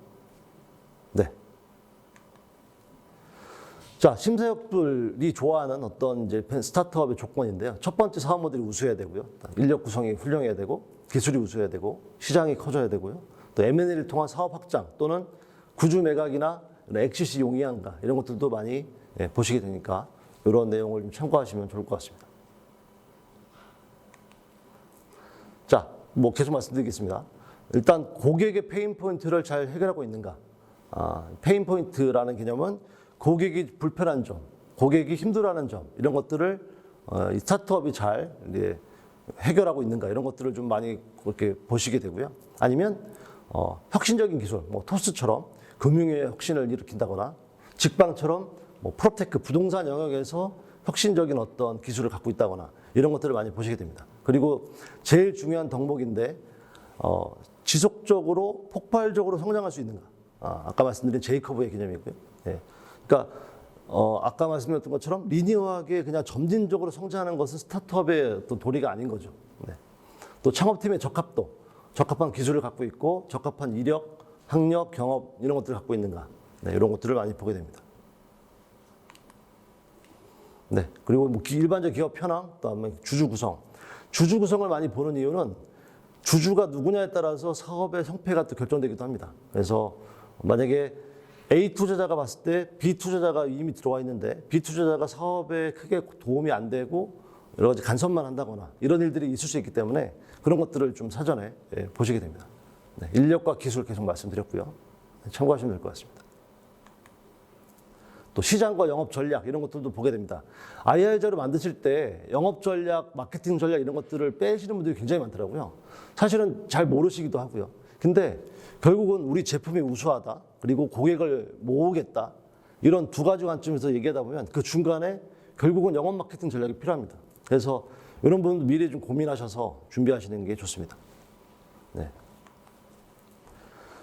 네. 자, 심사역들이 좋아하는 어떤 이제 스타트업의 조건인데요. 첫 번째 사업 모델이 우수해야 되고요. 인력 구성이 훌륭해야 되고, 기술이 우수해야 되고, 시장이 커져야 되고요. 또 M&A를 통한 사업 확장 또는 구주 매각이나 엑시시 용이한가 이런 것들도 많이 보시게 되니까 이런 내용을 좀 참고하시면 좋을 것 같습니다. 자, 뭐 계속 말씀드리겠습니다. 일단 고객의 페인 포인트를 잘 해결하고 있는가. 페인 포인트라는 개념은 고객이 불편한 점, 고객이 힘들어하는 점 이런 것들을 이 스타트업이 잘 이제 해결하고 있는가 이런 것들을 좀 많이 그렇게 보시게 되고요. 아니면 혁신적인 기술, 뭐 토스처럼 금융의 혁신을 일으킨다거나 직방처럼 뭐 프로테크 부동산 영역에서 혁신적인 어떤 기술을 갖고 있다거나 이런 것들을 많이 보시게 됩니다. 그리고 제일 중요한 덕목인데 지속적으로 폭발적으로 성장할 수 있는가. 아까 말씀드린 제이커브의 개념이고요. 예. 그러니까 아까 말씀드렸던 것처럼 리니어하게 그냥 점진적으로 성장하는 것은 스타트업의 또 도리가 아닌 거죠. 네. 또 창업팀의 적합도, 적합한 기술을 갖고 있고 적합한 이력, 학력, 경험 이런 것들을 갖고 있는가. 네, 이런 것들을 많이 보게 됩니다. 네, 그리고 뭐 일반적 기업 현황, 그다음에 주주 구성. 주주 구성을 많이 보는 이유는 주주가 누구냐에 따라서 사업의 성패가 또 결정되기도 합니다. 그래서 만약에 A 투자자가 봤을 때 B 투자자가 이미 들어와 있는데 B 투자자가 사업에 크게 도움이 안 되고 여러 가지 간섭만 한다거나 이런 일들이 있을 수 있기 때문에 그런 것들을 좀 사전에 보시게 됩니다. 네, 인력과 기술 계속 말씀드렸고요. 참고하시면 될 것 같습니다. 또 시장과 영업 전략 이런 것들도 보게 됩니다. IR 자료 만드실 때 영업 전략, 마케팅 전략 이런 것들을 빼시는 분들이 굉장히 많더라고요. 사실은 잘 모르시기도 하고요. 근데 결국은 우리 제품이 우수하다, 그리고 고객을 모으겠다 이런 두 가지 관점에서 얘기하다 보면 그 중간에 결국은 영업 마케팅 전략이 필요합니다. 그래서 이런 부분도 미리 좀 고민하셔서 준비하시는 게 좋습니다. 네.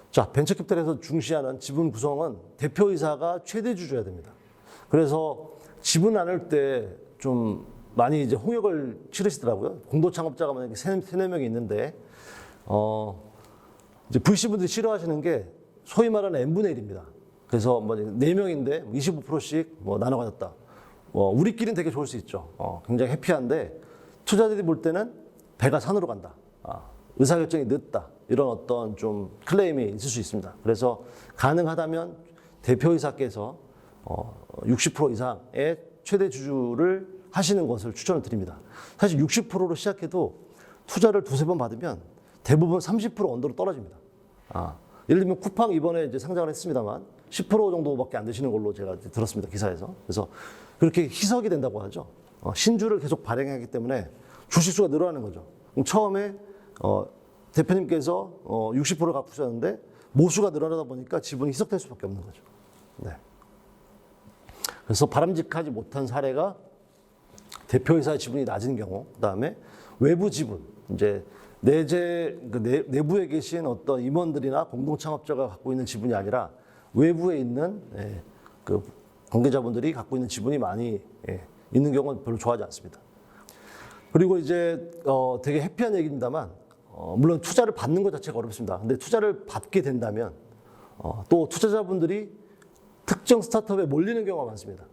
자, 벤처캐피탈에서 중시하는 지분 구성은 대표이사가 최대 주주여야 됩니다. 그래서 지분 나눌 때 좀 많이 이제 홍역을 치르시더라고요. 공동 창업자가 만약에 3-4명이 있는데, 이제 VC분들이 싫어하시는 게 소위 말하는 n분의 1입니다. 그래서 뭐 4명인데 25%씩 뭐 나눠 가졌다. 우리끼리는 되게 좋을 수 있죠. 굉장히 해피한데 투자자들이 볼 때는 배가 산으로 간다. 의사결정이 늦다. 이런 어떤 좀 클레임이 있을 수 있습니다. 그래서 가능하다면 대표이사께서 60% 이상의 최대 주주를 하시는 것을 추천을 드립니다. 사실 60%로 시작해도 투자를 2-3번 받으면 대부분 30% 언더로 떨어집니다. 예를 들면 쿠팡 이번에 이제 상장을 했습니다만 10% 정도밖에 안 되시는 걸로 제가 들었습니다. 기사에서. 그래서 그렇게 희석이 된다고 하죠. 신주를 계속 발행하기 때문에 주식수가 늘어나는 거죠. 그럼 처음에 대표님께서 60%를 갖고 계셨는데 모수가 늘어나다 보니까 지분이 희석될 수밖에 없는 거죠. 네. 그래서 바람직하지 못한 사례가 대표이사의 지분이 낮은 경우, 그다음에 외부 지분, 이제 내부에 계신 어떤 임원들이나 공동 창업자가 갖고 있는 지분이 아니라 외부에 있는 그 관계자분들이 갖고 있는 지분이 많이 있는 경우는 별로 좋아하지 않습니다. 그리고 이제 되게 해피한 얘기입니다만 물론 투자를 받는 것 자체가 어렵습니다. 근데 투자를 받게 된다면 또 투자자분들이 특정 스타트업에 몰리는 경우가 많습니다.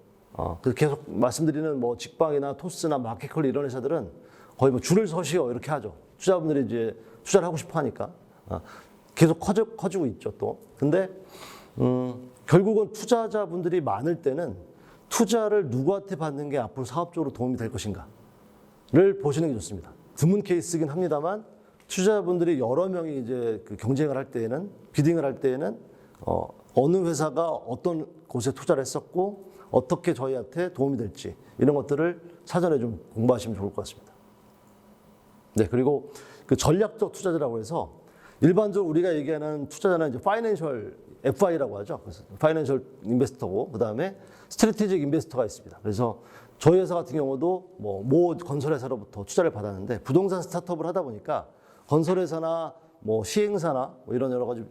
그래서 계속 말씀드리는 뭐 직방이나 토스나 마켓컬리 이런 회사들은 거의 뭐 줄을 서시오 이렇게 하죠. 투자자분들이 이제 투자를 하고 싶어 하니까 계속 커지고 있죠 또. 근데 결국은 투자자분들이 많을 때는 투자를 누구한테 받는 게 앞으로 사업적으로 도움이 될 것인가를 보시는 게 좋습니다. 드문 케이스긴 합니다만 투자자분들이 여러 명이 이제 그 경쟁을 할 때에는 비딩을 할 때에는 어느 회사가 어떤 곳에 투자를 했었고 어떻게 저희한테 도움이 될지 이런 것들을 사전에 좀 공부하시면 좋을 것 같습니다. 네, 그리고 그 전략적 투자자라고 해서 일반적으로 우리가 얘기하는 투자자는 이제 파이낸셜 FI라고 하죠. 그래서 파이낸셜 인베스터고 그다음에 스트래티직 인베스터가 있습니다. 그래서 저희 회사 같은 경우도 모 건설회사로부터 투자를 받았는데 부동산 스타트업을 하다 보니까 건설회사나 뭐 시행사나 뭐 이런 여러 가지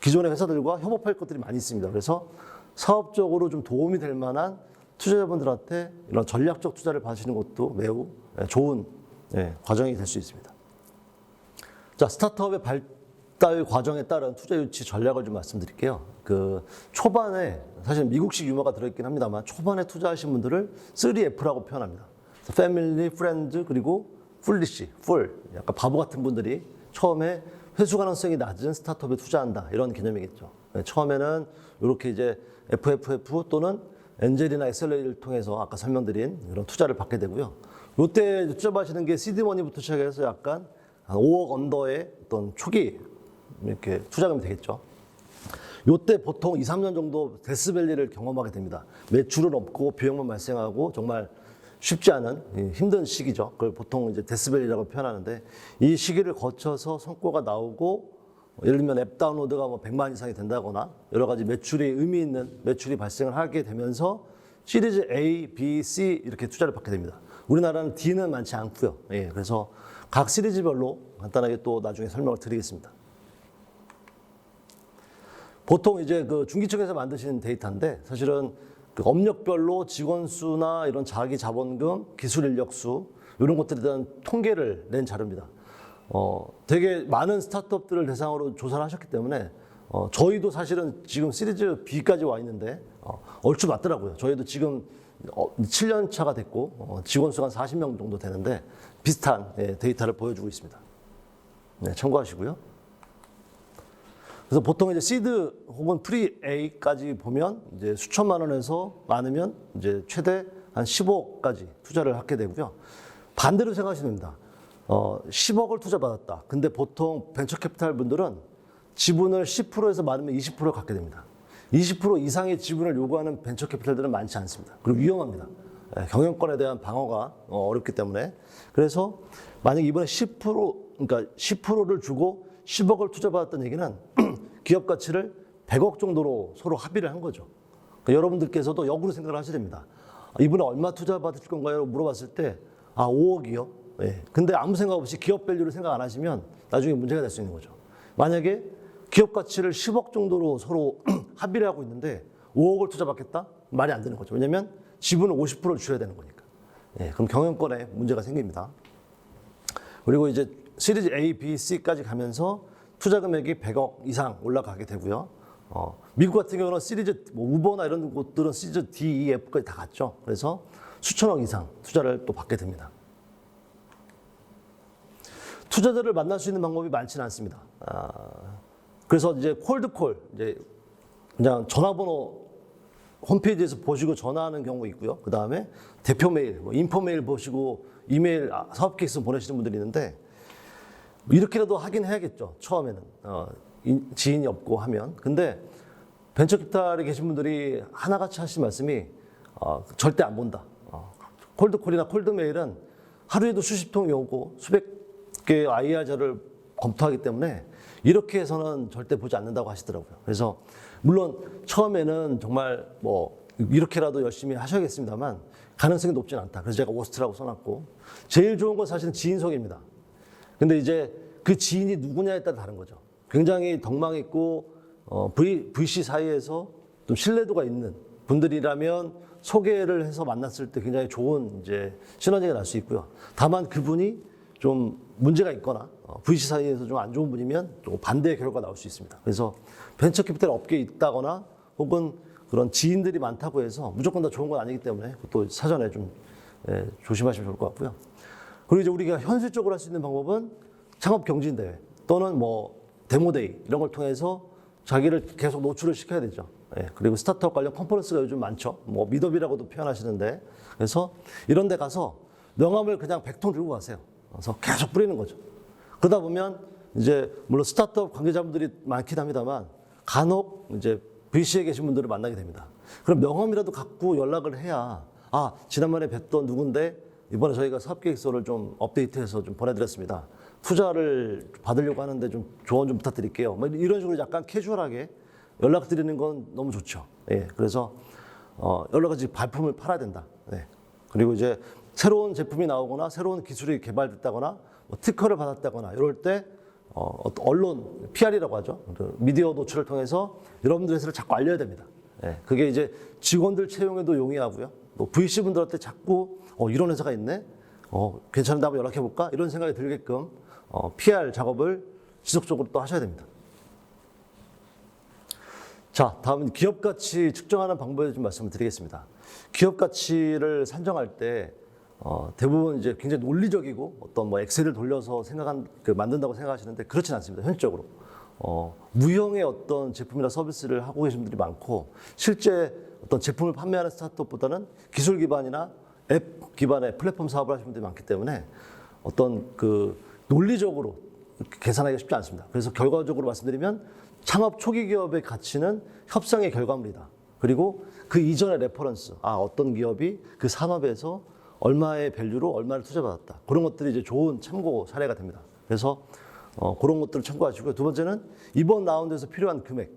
기존의 회사들과 협업할 것들이 많이 있습니다. 그래서 사업적으로 좀 도움이 될 만한 투자자분들한테 이런 전략적 투자를 받으시는 것도 매우 좋은 과정이 될 수 있습니다. 자, 스타트업의 발달 과정에 따른 투자 유치 전략을 좀 말씀드릴게요. 그 초반에 사실 미국식 유머가 들어있긴 합니다만 초반에 투자하신 분들을 3F라고 표현합니다. 패밀리, 프렌드, 그리고 풀리시, 풀. 약간 바보 같은 분들이 처음에 회수 가능성이 낮은 스타트업에 투자한다. 이런 개념이겠죠. 처음에는 이렇게 이제 FFF 또는 엔젤이나 엑셀러를 통해서 아까 설명드린 이런 투자를 받게 되고요. 이때 투자하시는 게 시드머니부터 시작해서 약간 한 5억 언더의 어떤 초기 이렇게 투자금이 되겠죠. 이때 보통 2, 3년 정도 데스밸리를 경험하게 됩니다. 매출은 없고 비용만 발생하고 정말 쉽지 않은 힘든 시기죠. 그걸 보통 이제 데스밸리라고 표현하는데 이 시기를 거쳐서 성과가 나오고 예를 들면 앱 다운로드가 뭐 100만 이상이 된다거나 여러 가지 매출이 의미 있는 매출이 발생을 하게 되면서 시리즈 A, B, C 이렇게 투자를 받게 됩니다. 우리나라는 D는 많지 않고요. 그래서 각 시리즈별로 간단하게 또 나중에 설명을 드리겠습니다. 보통 이제 그 중기청에서 만드신 데이터인데 사실은 그 업력별로 직원 수나 이런 자기 자본금, 기술 인력 수 이런 것들에 대한 통계를 낸 자료입니다. 되게 많은 스타트업들을 대상으로 조사를 하셨기 때문에 저희도 사실은 지금 시리즈 B까지 와 있는데 얼추 맞더라고요. 저희도 지금 7년 차가 됐고 직원 수가 한 40명 정도 되는데 비슷한 데이터를 보여주고 있습니다. 네, 참고하시고요. 그래서 보통 이제 시드 혹은 프리 A까지 보면 이제 수천만 원에서 많으면 이제 최대 한 10억까지 투자를 하게 되고요. 반대로 생각하시면 됩니다. 10억을 투자받았다. 근데 보통 벤처캐피탈 분들은 지분을 10%에서 많으면 20%를 갖게 됩니다. 20% 이상의 지분을 요구하는 벤처캐피탈들은 많지 않습니다. 그리고 위험합니다. 경영권에 대한 방어가 어렵기 때문에. 그래서 만약 이번에 10%, 그러니까 10%를 주고 10억을 투자받았다는 얘기는 기업 가치를 100억 정도로 서로 합의를 한 거죠. 그러니까 여러분들께서도 역으로 생각을 하셔야 됩니다. 이분은 얼마 투자받을 건가요? 물어봤을 때 5억이요. 근데 아무 생각 없이 기업 밸류를 생각 안 하시면 나중에 문제가 될 수 있는 거죠. 만약에 기업 가치를 10억 정도로 서로 합의를 하고 있는데 5억을 투자받겠다? 말이 안 되는 거죠. 왜냐하면 지분을 50%를 줄여야 되는 거니까. 그럼 경영권에 문제가 생깁니다. 그리고 이제 시리즈 A, B, C까지 가면서 투자 금액이 100억 이상 올라가게 되고요. 미국 같은 경우는 시리즈 우버나 이런 곳들은 시리즈 D, E, F까지 다 갔죠. 그래서 수천억 이상 투자를 또 받게 됩니다. 투자자를 만날 수 있는 방법이 많지는 않습니다. 그래서 이제 콜드콜, 이제 그냥 전화번호 홈페이지에서 보시고 전화하는 경우 있고요. 그 다음에 대표 메일, 인포 메일 보시고 이메일 사업 케이스 보내시는 분들이 있는데 이렇게라도 하긴 해야겠죠. 처음에는 지인이 없고 하면. 근데 벤처캐피탈에 계신 분들이 하나같이 하신 말씀이 절대 안 본다. 콜드콜이나 콜드메일은 하루에도 수십 통이 오고 수백 개의 IR 자료를 검토하기 때문에 이렇게 해서는 절대 보지 않는다고 하시더라고요. 그래서 물론 처음에는 정말 이렇게라도 열심히 하셔야겠습니다만 가능성이 높진 않다. 그래서 제가 워스트라고 써놨고 제일 좋은 건 사실은 지인 소개입니다. 근데 이제 그 지인이 누구냐에 따라 다른 거죠. 굉장히 덕망 있고 VC 사이에서 좀 신뢰도가 있는 분들이라면 소개를 해서 만났을 때 굉장히 좋은 이제 시너지가 날 수 있고요. 다만 그분이 좀 문제가 있거나 VC 사이에서 좀 안 좋은 분이면 좀 반대의 결과가 나올 수 있습니다. 그래서 벤처 캐피탈 업계에 있다거나 혹은 그런 지인들이 많다고 해서 무조건 다 좋은 건 아니기 때문에 또 사전에 좀 조심하시면 좋을 것 같고요. 그리고 이제 우리가 현실적으로 할 수 있는 방법은 창업 경진대회 또는 뭐 데모데이 이런 걸 통해서 자기를 계속 노출을 시켜야 되죠. 그리고 스타트업 관련 컨퍼런스가 요즘 많죠. 뭐 미더비라고도 표현하시는데 그래서 이런 데 가서 명함을 그냥 100통 들고 가세요. 그래서 계속 뿌리는 거죠. 그러다 보면 이제 물론 스타트업 관계자분들이 많긴 합니다만 간혹 이제 VC에 계신 분들을 만나게 됩니다. 그럼 명함이라도 갖고 연락을 해야 지난번에 뵀던 누군데 이번에 저희가 사업계획서를 좀 업데이트해서 좀 보내드렸습니다. 투자를 받으려고 하는데 좀 조언 좀 부탁드릴게요. 뭐 이런 식으로 약간 캐주얼하게 연락드리는 건 너무 좋죠. 그래서 여러 가지 발품을 팔아야 된다. 그리고 이제 새로운 제품이 나오거나 새로운 기술이 개발됐다거나 뭐 특허를 받았다거나 이럴 때 언론, PR이라고 하죠. 미디어 노출을 통해서 여러분들의 회사를 자꾸 알려야 됩니다. 그게 이제 직원들 채용에도 용이하고요. 또 VC분들한테 자꾸 이런 회사가 있네? 괜찮은데 한번 연락해볼까? 이런 생각이 들게끔 PR 작업을 지속적으로 또 하셔야 됩니다. 자, 다음은 기업 가치 측정하는 방법에 좀 말씀을 드리겠습니다. 기업 가치를 산정할 때 대부분 이제 굉장히 논리적이고 어떤 뭐 엑셀을 돌려서 만든다고 생각하시는데 그렇진 않습니다. 현실적으로. 무형의 어떤 제품이나 서비스를 하고 계신 분들이 많고 실제 어떤 제품을 판매하는 스타트업보다는 기술 기반이나 앱 기반의 플랫폼 사업을 하시는 분들이 많기 때문에 어떤 그 논리적으로 계산하기가 쉽지 않습니다. 그래서 결과적으로 말씀드리면 창업 초기 기업의 가치는 협상의 결과물이다. 그리고 그 이전의 레퍼런스, 어떤 기업이 그 산업에서 얼마의 밸류로 얼마를 투자받았다. 그런 것들이 이제 좋은 참고 사례가 됩니다. 그래서 그런 것들을 참고하시고요. 두 번째는 이번 라운드에서 필요한 금액.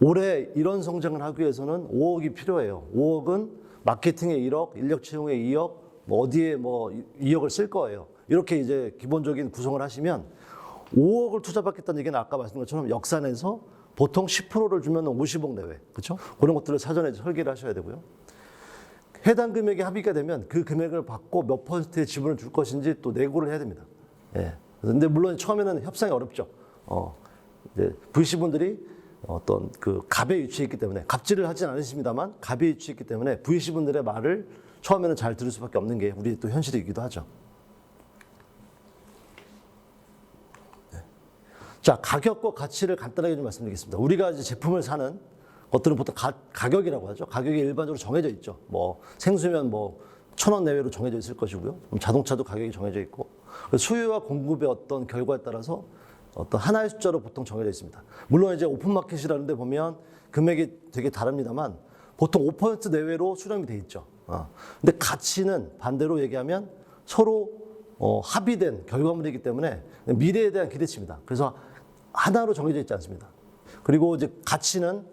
올해 이런 성장을 하기 위해서는 5억이 필요해요. 5억은 마케팅에 1억, 인력 채용에 2억, 뭐 어디에 뭐 2억을 쓸 거예요. 이렇게 이제 기본적인 구성을 하시면 5억을 투자받겠다는 얘기는 아까 말씀드린 것처럼 역산해서 보통 10%를 주면 50억 내외. 그렇죠? 그런 것들을 사전에 설계를 하셔야 되고요. 해당 금액이 합의가 되면 그 금액을 받고 몇 퍼센트의 지분을 줄 것인지 또 내고를 해야 됩니다. 근데 물론 처음에는 협상이 어렵죠. VC분들이 어떤 그 갑에 위치해 있기 때문에 갑질을 하진 않으십니다만 갑에 위치해 있기 때문에 VC분들의 말을 처음에는 잘 들을 수밖에 없는 게 우리 또 현실이기도 하죠. 자, 가격과 가치를 간단하게 좀 말씀드리겠습니다. 우리가 이제 제품을 사는 것들은 보통 가격이라고 하죠. 가격이 일반적으로 정해져 있죠. 뭐 생수면 뭐 1,000원 내외로 정해져 있을 것이고요. 자동차도 가격이 정해져 있고 수요와 공급의 어떤 결과에 따라서 어떤 하나의 숫자로 보통 정해져 있습니다. 물론 이제 오픈마켓이라는 데 보면 금액이 되게 다릅니다만 보통 5% 내외로 수렴이 돼 있죠. 근데 가치는 반대로 얘기하면 서로 합의된 결과물이기 때문에 미래에 대한 기대치입니다. 그래서 하나로 정해져 있지 않습니다. 그리고 이제 가치는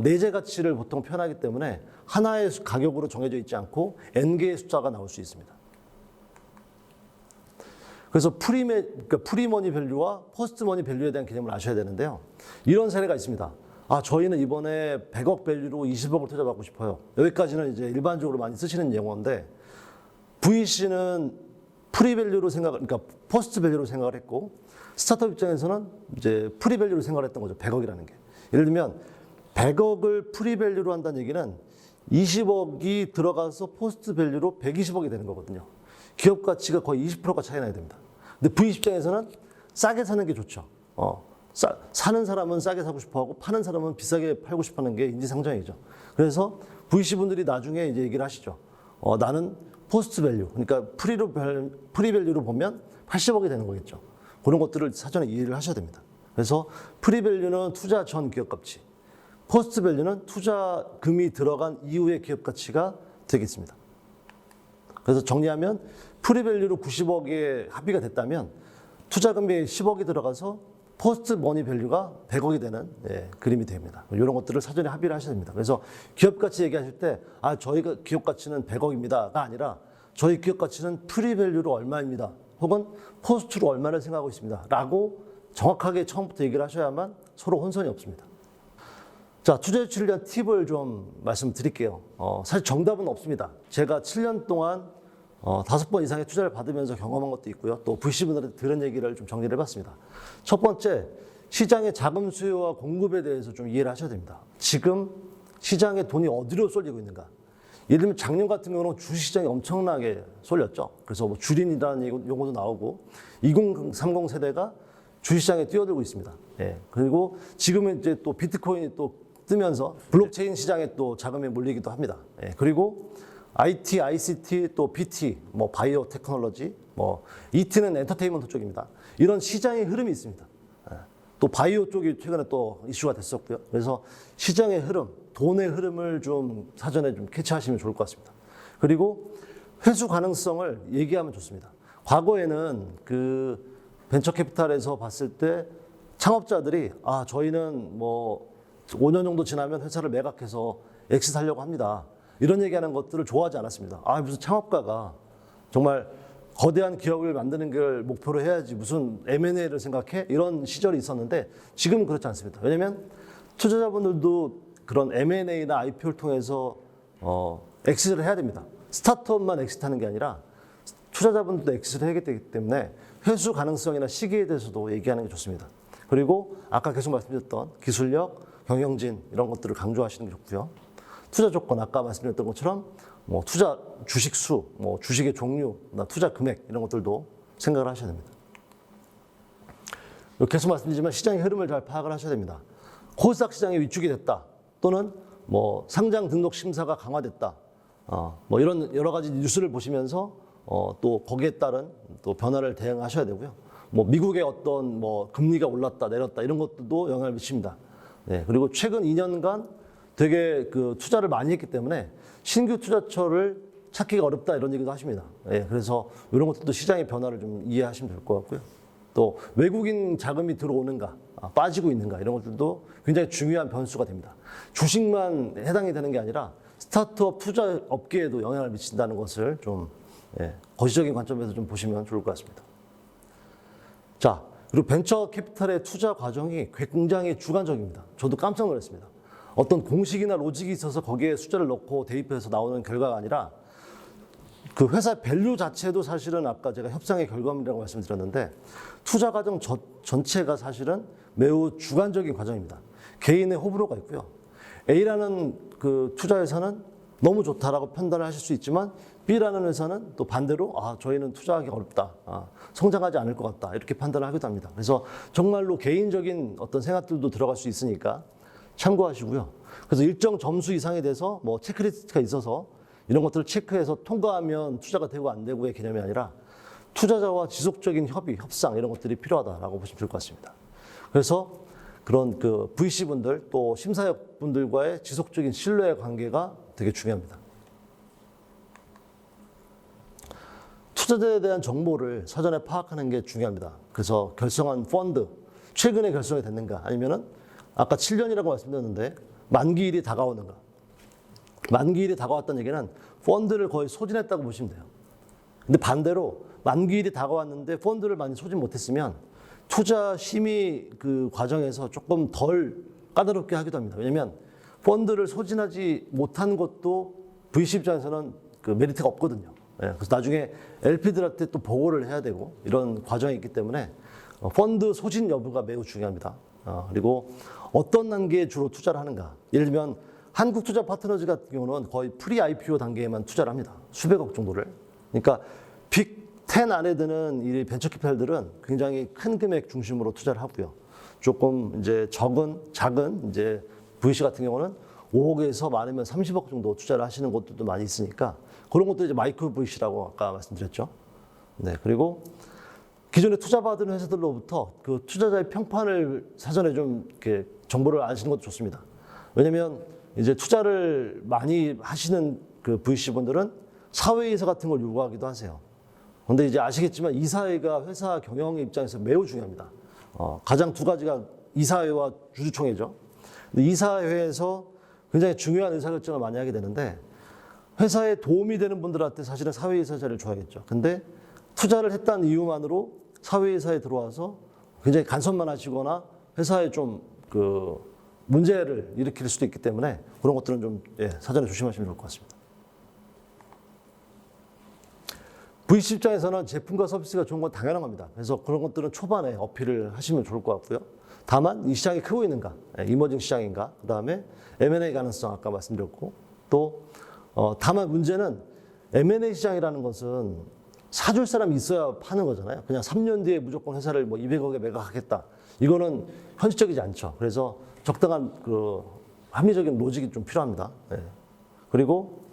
내재 가치를 보통 표현하기 때문에 하나의 가격으로 정해져 있지 않고 N개의 숫자가 나올 수 있습니다. 그래서 프리머니 밸류와 포스트머니 밸류에 대한 개념을 아셔야 되는데요. 이런 사례가 있습니다. 저희는 이번에 100억 밸류로 20억을 투자받고 싶어요. 여기까지는 이제 일반적으로 많이 쓰시는 용어인데 VC는 프리밸류로 그러니까 포스트 밸류로 생각을 했고 스타트업 입장에서는 이제 프리밸류로 생각을 했던 거죠. 100억이라는 게. 예를 들면 100억을 프리밸류로 한다는 얘기는 20억이 들어가서 포스트 밸류로 120억이 되는 거거든요. 기업 가치가 거의 20%가 차이 나야 됩니다. 근데 VC 입장에서는 싸게 사는 게 좋죠. 사는 사람은 싸게 사고 싶어 하고 파는 사람은 비싸게 팔고 싶어 하는 게 인지상정이죠. 그래서 VC 분들이 나중에 이제 얘기를 하시죠. 나는 포스트 밸류, 그러니까 프리밸류로 보면 80억이 되는 거겠죠. 그런 것들을 사전에 이해를 하셔야 됩니다. 그래서 프리밸류는 투자 전 기업 가치, 포스트 밸류는 투자금이 들어간 이후의 기업 가치가 되겠습니다. 그래서 정리하면 프리밸류로 90억에 합의가 됐다면 투자금이 10억이 들어가서 포스트 머니 밸류가 100억이 되는 그림이 됩니다. 이런 것들을 사전에 합의를 하셔야 됩니다. 그래서 기업 가치 얘기하실 때 저희가 기업 가치는 100억입니다가 아니라 저희 기업 가치는 프리밸류로 얼마입니다. 혹은 포스트로 얼마를 생각하고 있습니다. 라고 정확하게 처음부터 얘기를 하셔야만 서로 혼선이 없습니다. 자, 투자 유치를 위한 팁을 좀 말씀드릴게요. 사실 정답은 없습니다. 제가 7년 동안 5번 이상의 투자를 받으면서 경험한 것도 있고요. 또 VC분들한테 들은 얘기를 좀 정리를 해봤습니다. 첫 번째, 시장의 자금 수요와 공급에 대해서 좀 이해를 하셔야 됩니다. 지금 시장에 돈이 어디로 쏠리고 있는가? 예를 들면 작년 같은 경우는 주식시장이 엄청나게 쏠렸죠. 그래서 뭐 주린이라는 용어도 나오고 2030 세대가 주식시장에 뛰어들고 있습니다. 예. 그리고 지금은 이제 또 비트코인이 또 뜨면서 블록체인 시장에 또 자금이 몰리기도 합니다. 예. 그리고 IT, ICT, 또 BT, 뭐 바이오 테크놀로지, 뭐 ET는 엔터테인먼트 쪽입니다. 이런 시장의 흐름이 있습니다. 예. 또 바이오 쪽이 최근에 또 이슈가 됐었고요. 그래서 시장의 흐름, 돈의 흐름을 좀 사전에 좀 캐치하시면 좋을 것 같습니다. 그리고 회수 가능성을 얘기하면 좋습니다. 과거에는 그 벤처 캐피탈에서 봤을 때 창업자들이 저희는 뭐 5년 정도 지나면 회사를 매각해서 엑시트하려고 합니다. 이런 얘기하는 것들을 좋아하지 않았습니다. 무슨 창업가가 정말 거대한 기업을 만드는 걸 목표로 해야지 무슨 M&A를 생각해? 이런 시절이 있었는데 지금은 그렇지 않습니다. 왜냐하면 투자자분들도 그런 M&A나 IPO를 통해서 엑시트를 해야 됩니다. 스타트업만 엑시트하는 게 아니라 투자자분들도 엑시트를 해야 되기 때문에 회수 가능성이나 시기에 대해서도 얘기하는 게 좋습니다. 그리고 아까 계속 말씀드렸던 기술력, 경영진 이런 것들을 강조하시는 게 좋고요. 투자 조건 아까 말씀드렸던 것처럼 뭐 투자 주식 수, 뭐 주식의 종류, 투자 금액 이런 것들도 생각을 하셔야 됩니다. 계속 말씀드리지만 시장의 흐름을 잘 파악을 하셔야 됩니다. 코스닥 시장이 위축이 됐다. 또는 뭐 상장 등록 심사가 강화됐다. 뭐 이런 여러 가지 뉴스를 보시면서 또 거기에 따른 또 변화를 대응하셔야 되고요. 뭐 미국의 어떤 뭐 금리가 올랐다 내렸다 이런 것도 영향을 미칩니다. 네, 그리고 최근 2년간 되게 그 투자를 많이 했기 때문에 신규 투자처를 찾기가 어렵다 이런 얘기도 하십니다. 네, 그래서 이런 것들도 시장의 변화를 좀 이해하시면 될 것 같고요. 또 외국인 자금이 들어오는가, 빠지고 있는가 이런 것들도 굉장히 중요한 변수가 됩니다. 주식만 해당이 되는 게 아니라 스타트업 투자 업계에도 영향을 미친다는 것을 좀 거시적인 관점에서 좀 보시면 좋을 것 같습니다. 자, 그리고 벤처 캐피탈의 투자 과정이 굉장히 주관적입니다. 저도 깜짝 놀랐습니다. 어떤 공식이나 로직이 있어서 거기에 숫자를 넣고 대입해서 나오는 결과가 아니라 그 회사 밸류 자체도 사실은 아까 제가 협상의 결과물이라고 말씀드렸는데 투자 과정 전체가 사실은 매우 주관적인 과정입니다. 개인의 호불호가 있고요. A라는 그 투자 회사는 너무 좋다라고 판단을 하실 수 있지만 B라는 회사는 또 반대로 저희는 투자하기 어렵다, 성장하지 않을 것 같다 이렇게 판단을 하기도 합니다. 그래서 정말로 개인적인 어떤 생각들도 들어갈 수 있으니까 참고하시고요. 그래서 일정 점수 이상에 대해서 뭐 체크리스트가 있어서 이런 것들을 체크해서 통과하면 투자가 되고 안 되고의 개념이 아니라 투자자와 지속적인 협의, 협상 이런 것들이 필요하다라고 보시면 좋을 것 같습니다. 그래서 그런 그 VC분들 또 심사역분들과의 지속적인 신뢰 관계가 되게 중요합니다. 투자자에 대한 정보를 사전에 파악하는 게 중요합니다. 그래서 결성한 펀드, 최근에 결성이 됐는가 아니면은 아까 7년이라고 말씀드렸는데 만기일이 다가오는가. 만기일이 다가왔다는 얘기는 펀드를 거의 소진했다고 보시면 돼요. 근데 반대로 만기일이 다가왔는데 펀드를 많이 소진 못했으면 투자 심의 그 과정에서 조금 덜 까다롭게 하기도 합니다. 왜냐하면 펀드를 소진하지 못한 것도 VC 입장에서는 그 메리트가 없거든요. 그래서 나중에 LP들한테 또 보고를 해야 되고 이런 과정이 있기 때문에 펀드 소진 여부가 매우 중요합니다. 그리고 어떤 단계에 주로 투자를 하는가. 예를 들면 한국투자파트너즈 같은 경우는 거의 프리 IPO 단계에만 투자를 합니다. 수백억 정도를. 그러니까 빅 10 안에 드는 이 벤처캐피탈들은 굉장히 큰 금액 중심으로 투자를 하고요. 조금 이제 작은 이제 VC 같은 경우는 5억에서 많으면 30억 정도 투자를 하시는 곳들도 많이 있으니까 그런 것도 이제 마이크로 VC라고 아까 말씀드렸죠. 네, 그리고 기존에 투자받은 회사들로부터 그 투자자의 평판을 사전에 좀 이렇게 정보를 아시는 것도 좋습니다. 왜냐면 이제 투자를 많이 하시는 그 VC분들은 사회이사 같은 걸 요구하기도 하세요. 그런데 이제 아시겠지만 이사회가 회사 경영 입장에서 매우 중요합니다. 가장 두 가지가 이사회와 주주총회죠. 이사회에서 굉장히 중요한 의사결정을 많이 하게 되는데 회사에 도움이 되는 분들한테 사실은 사회이사 자리를 줘야겠죠. 근데 투자를 했다는 이유만으로 사회이사에 들어와서 굉장히 간섭만 하시거나 회사에 좀 그 문제를 일으킬 수도 있기 때문에 그런 것들은 좀 사전에 조심하시면 좋을 것 같습니다. VC 입장에서는 제품과 서비스가 좋은 건 당연한 겁니다. 그래서 그런 것들은 초반에 어필을 하시면 좋을 것 같고요. 다만 이 시장이 크고 있는가, 이머징 시장인가, 그 다음에 M&A 가능성 아까 말씀드렸고, 또 다만 문제는 M&A 시장이라는 것은 사줄 사람이 있어야 파는 거잖아요. 그냥 3년 뒤에 무조건 회사를 뭐 200억에 매각하겠다. 이거는 현실적이지 않죠. 그래서 적당한 그 합리적인 로직이 좀 필요합니다. 그리고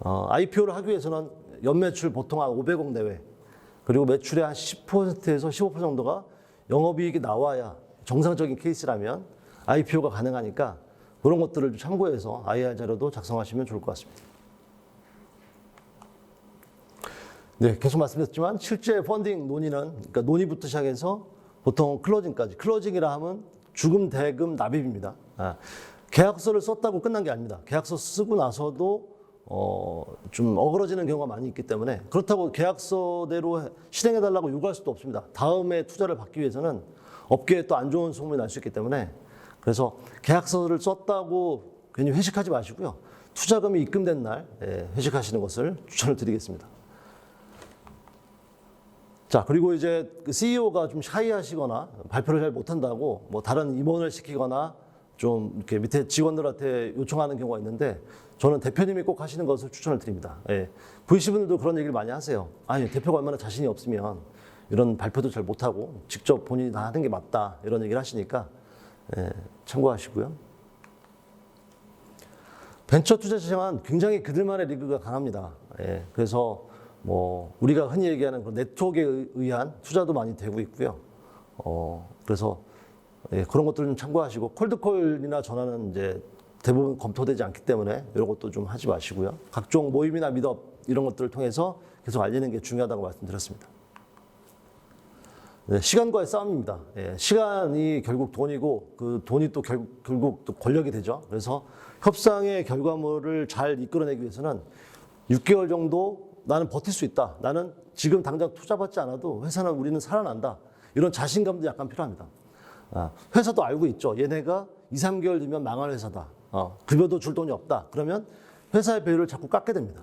IPO를 하기 위해서는 연매출 보통 한 500억 내외, 그리고 매출의 한 10%에서 15% 정도가 영업이익이 나와야 정상적인 케이스라면 IPO가 가능하니까 그런 것들을 좀 참고해서 IR 자료도 작성하시면 좋을 것 같습니다. 네, 계속 말씀드렸지만 실제 펀딩 논의는, 그러니까 논의부터 시작해서 보통 클로징까지, 클로징이라 하면 주금, 대금, 납입입니다. 계약서를 썼다고 끝난 게 아닙니다. 계약서 쓰고 나서도 좀 어그러지는 경우가 많이 있기 때문에 그렇다고 계약서대로 실행해달라고 요구할 수도 없습니다. 다음에 투자를 받기 위해서는 업계에 또 안 좋은 소문이 날 수 있기 때문에, 그래서 계약서를 썼다고 괜히 회식하지 마시고요. 투자금이 입금된 날 회식하시는 것을 추천을 드리겠습니다. 자, 그리고 이제 그 CEO가 좀 샤이하시거나 발표를 잘 못한다고 뭐 다른 임원을 시키거나 좀 이렇게 밑에 직원들한테 요청하는 경우가 있는데, 저는 대표님이 꼭 하시는 것을 추천을 드립니다. VC분들도 그런 얘기를 많이 하세요. 아니, 대표가 얼마나 자신이 없으면 이런 발표도 잘 못하고 직접 본인이 다 하는 게 맞다, 이런 얘기를 하시니까 참고하시고요. 벤처 투자 시장은 굉장히 그들만의 리그가 강합니다. 그래서 뭐 우리가 흔히 얘기하는 그 네트워크에 의한 투자도 많이 되고 있고요. 그래서 그런 것들 좀 참고하시고, 콜드콜이나 전화는 이제 대부분 검토되지 않기 때문에 이런 것도 좀 하지 마시고요. 각종 모임이나 미트업 이런 것들을 통해서 계속 알리는 게 중요하다고 말씀드렸습니다. 네, 시간과의 싸움입니다. 시간이 결국 돈이고, 그 돈이 또 결국 또 권력이 되죠. 그래서 협상의 결과물을 잘 이끌어내기 위해서는 6개월 정도 나는 버틸 수 있다. 나는 지금 당장 투자받지 않아도 회사는 우리는 살아난다. 이런 자신감도 약간 필요합니다. 회사도 알고 있죠. 얘네가 2, 3개월 뒤면 망할 회사다. 급여도 줄 돈이 없다. 그러면 회사의 배율을 자꾸 깎게 됩니다.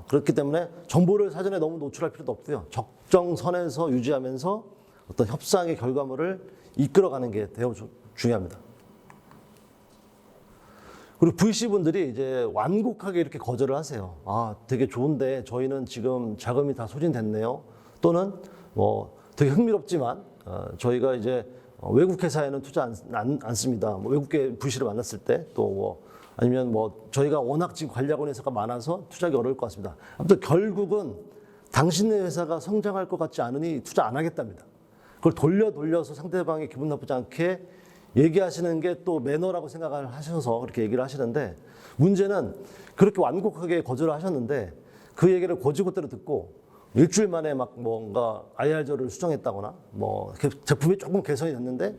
그렇기 때문에 정보를 사전에 너무 노출할 필요도 없고요. 적정선에서 유지하면서 어떤 협상의 결과물을 이끌어가는 게 매우 중요합니다. 그리고 VC분들이 이제 완곡하게 이렇게 거절을 하세요. 되게 좋은데 저희는 지금 자금이 다 소진됐네요. 또는 뭐 되게 흥미롭지만 저희가 이제 외국 회사에는 투자 않습니다. 뭐 외국계 VC를 만났을 때, 또 뭐 아니면 뭐 저희가 워낙 지금 관리하고 있는 회사가 많아서 투자하기 어려울 것 같습니다. 아무튼 결국은 당신네 회사가 성장할 것 같지 않으니 투자 안 하겠답니다. 그걸 돌려서 상대방이 기분 나쁘지 않게 얘기하시는 게 또 매너라고 생각을 하셔서 그렇게 얘기를 하시는데, 문제는 그렇게 완곡하게 거절을 하셨는데 그 얘기를 곧이곧대로 듣고 일주일 만에 막 뭔가 IR저를 수정했다거나 뭐 제품이 조금 개선이 됐는데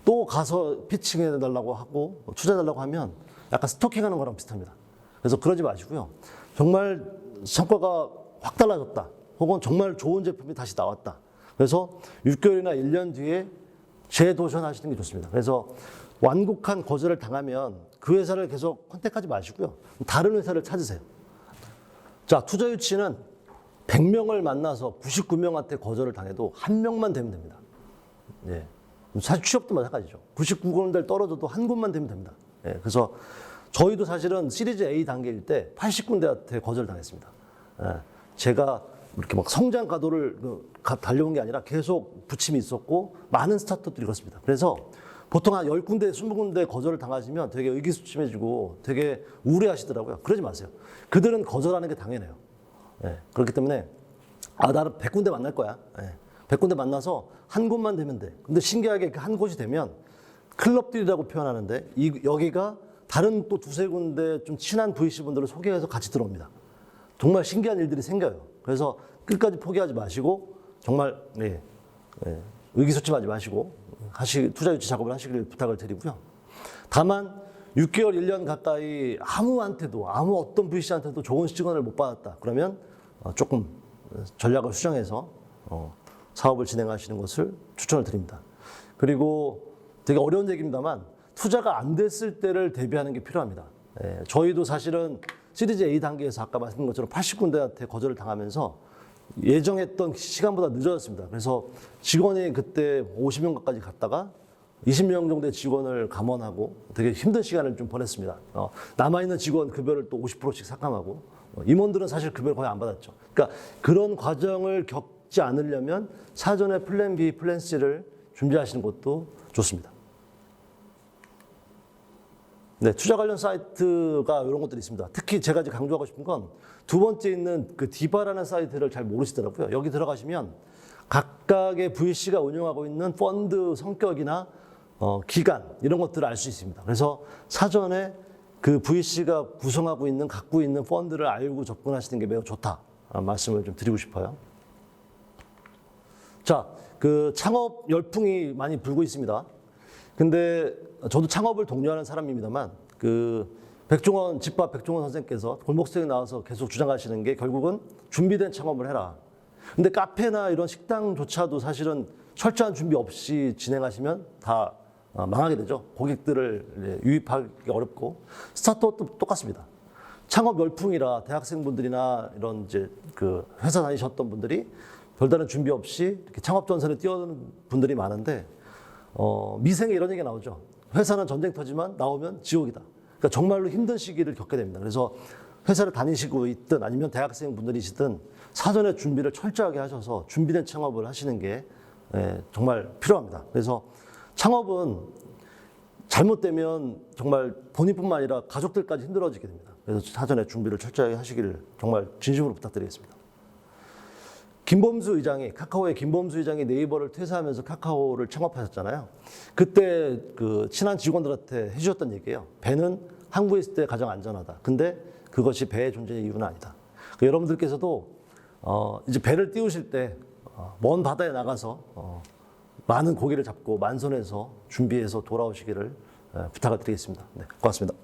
또 가서 피칭해달라고 하고 투자해달라고 하면 약간 스토킹하는 거랑 비슷합니다. 그래서 그러지 마시고요. 정말 성과가 확 달라졌다, 혹은 정말 좋은 제품이 다시 나왔다. 그래서 6개월이나 1년 뒤에 재도전하시는 게 좋습니다. 그래서 완곡한 거절을 당하면 그 회사를 계속 컨택하지 마시고요. 다른 회사를 찾으세요. 자, 투자 유치는 100명을 만나서 99명한테 거절을 당해도 1명만 되면 됩니다. 사실 취업도 마찬가지죠. 99군데 떨어져도 한 곳만 되면 됩니다. 그래서 저희도 사실은 시리즈 A 단계일 때 80군데한테 거절당했습니다. 제가 이렇게 막 성장 가도를 달려온 게 아니라 계속 부침이 있었고 많은 스타트업들이 그렇습니다. 그래서 보통 한 10군데, 20군데 거절을 당하시면 되게 의기소침해지고 되게 우울해하시더라고요. 그러지 마세요. 그들은 거절하는 게 당연해요. 그렇기 때문에 나는 100군데 만날 거야. 100군데 만나서 한 곳만 되면 돼. 근데 신기하게 그 한 곳이 되면 클럽들이라고 표현하는데, 여기가 다른 또 두세 군데 좀 친한 VC분들을 소개해서 같이 들어옵니다. 정말 신기한 일들이 생겨요. 그래서 끝까지 포기하지 마시고 정말 의기소침하지 마시고 투자 유치 작업을 하시길 부탁을 드리고요. 다만 6개월, 1년 가까이 아무한테도, 아무 어떤 VC한테도 좋은 시그널을 못 받았다. 그러면 조금 전략을 수정해서 사업을 진행하시는 것을 추천을 드립니다. 그리고 되게 어려운 얘기입니다만 투자가 안 됐을 때를 대비하는 게 필요합니다. 저희도 사실은 시리즈 A 단계에서 아까 말씀드린 것처럼 80군데한테 거절을 당하면서 예정했던 시간보다 늦어졌습니다. 그래서 직원이 그때 50명까지 갔다가 20명 정도의 직원을 감원하고 되게 힘든 시간을 좀 보냈습니다. 남아있는 직원 급여를 또 50%씩 삭감하고 임원들은 사실 급여를 거의 안 받았죠. 그러니까 그런 과정을 겪지 않으려면 사전에 플랜 B, 플랜 C를 준비하시는 것도 좋습니다. 네, 투자 관련 사이트가 이런 것들이 있습니다. 특히 제가 이제 강조하고 싶은 건 두 번째 있는 그 디바라는 사이트를 잘 모르시더라고요. 여기 들어가시면 각각의 VC가 운영하고 있는 펀드 성격이나 기간 이런 것들을 알 수 있습니다. 그래서 사전에 그 VC가 구성하고 있는 갖고 있는 펀드를 알고 접근하시는 게 매우 좋다 말씀을 좀 드리고 싶어요. 자, 그 창업 열풍이 많이 불고 있습니다. 근데 저도 창업을 독려하는 사람입니다만 집밥 백종원 선생님께서 골목스테이 나와서 계속 주장하시는 게 결국은 준비된 창업을 해라. 근데 카페나 이런 식당조차도 사실은 철저한 준비 없이 진행하시면 다 망하게 되죠. 고객들을 유입하기 어렵고 스타트업도 똑같습니다. 창업 열풍이라 대학생분들이나 이런 이제 그 회사 다니셨던 분들이 별다른 준비 없이 이렇게 창업 전선에 뛰어드는 분들이 많은데 미생에 이런 얘기가 나오죠. 회사는 전쟁터지만 나오면 지옥이다. 그러니까 정말로 힘든 시기를 겪게 됩니다. 그래서 회사를 다니시고 있든 아니면 대학생 분들이시든 사전에 준비를 철저하게 하셔서 준비된 창업을 하시는 게 정말 필요합니다. 그래서 창업은 잘못되면 정말 본인뿐만 아니라 가족들까지 힘들어지게 됩니다. 그래서 사전에 준비를 철저하게 하시기를 정말 진심으로 부탁드리겠습니다. 카카오의 김범수 의장이 네이버를 퇴사하면서 카카오를 창업하셨잖아요. 그때 그 친한 직원들한테 해주셨던 얘기예요. 배는 항구에 있을 때 가장 안전하다. 근데 그것이 배의 존재의 이유는 아니다. 여러분들께서도 이제 배를 띄우실 때 먼 바다에 나가서 많은 고기를 잡고 만선해서 준비해서 돌아오시기를 부탁을 드리겠습니다. 네, 고맙습니다.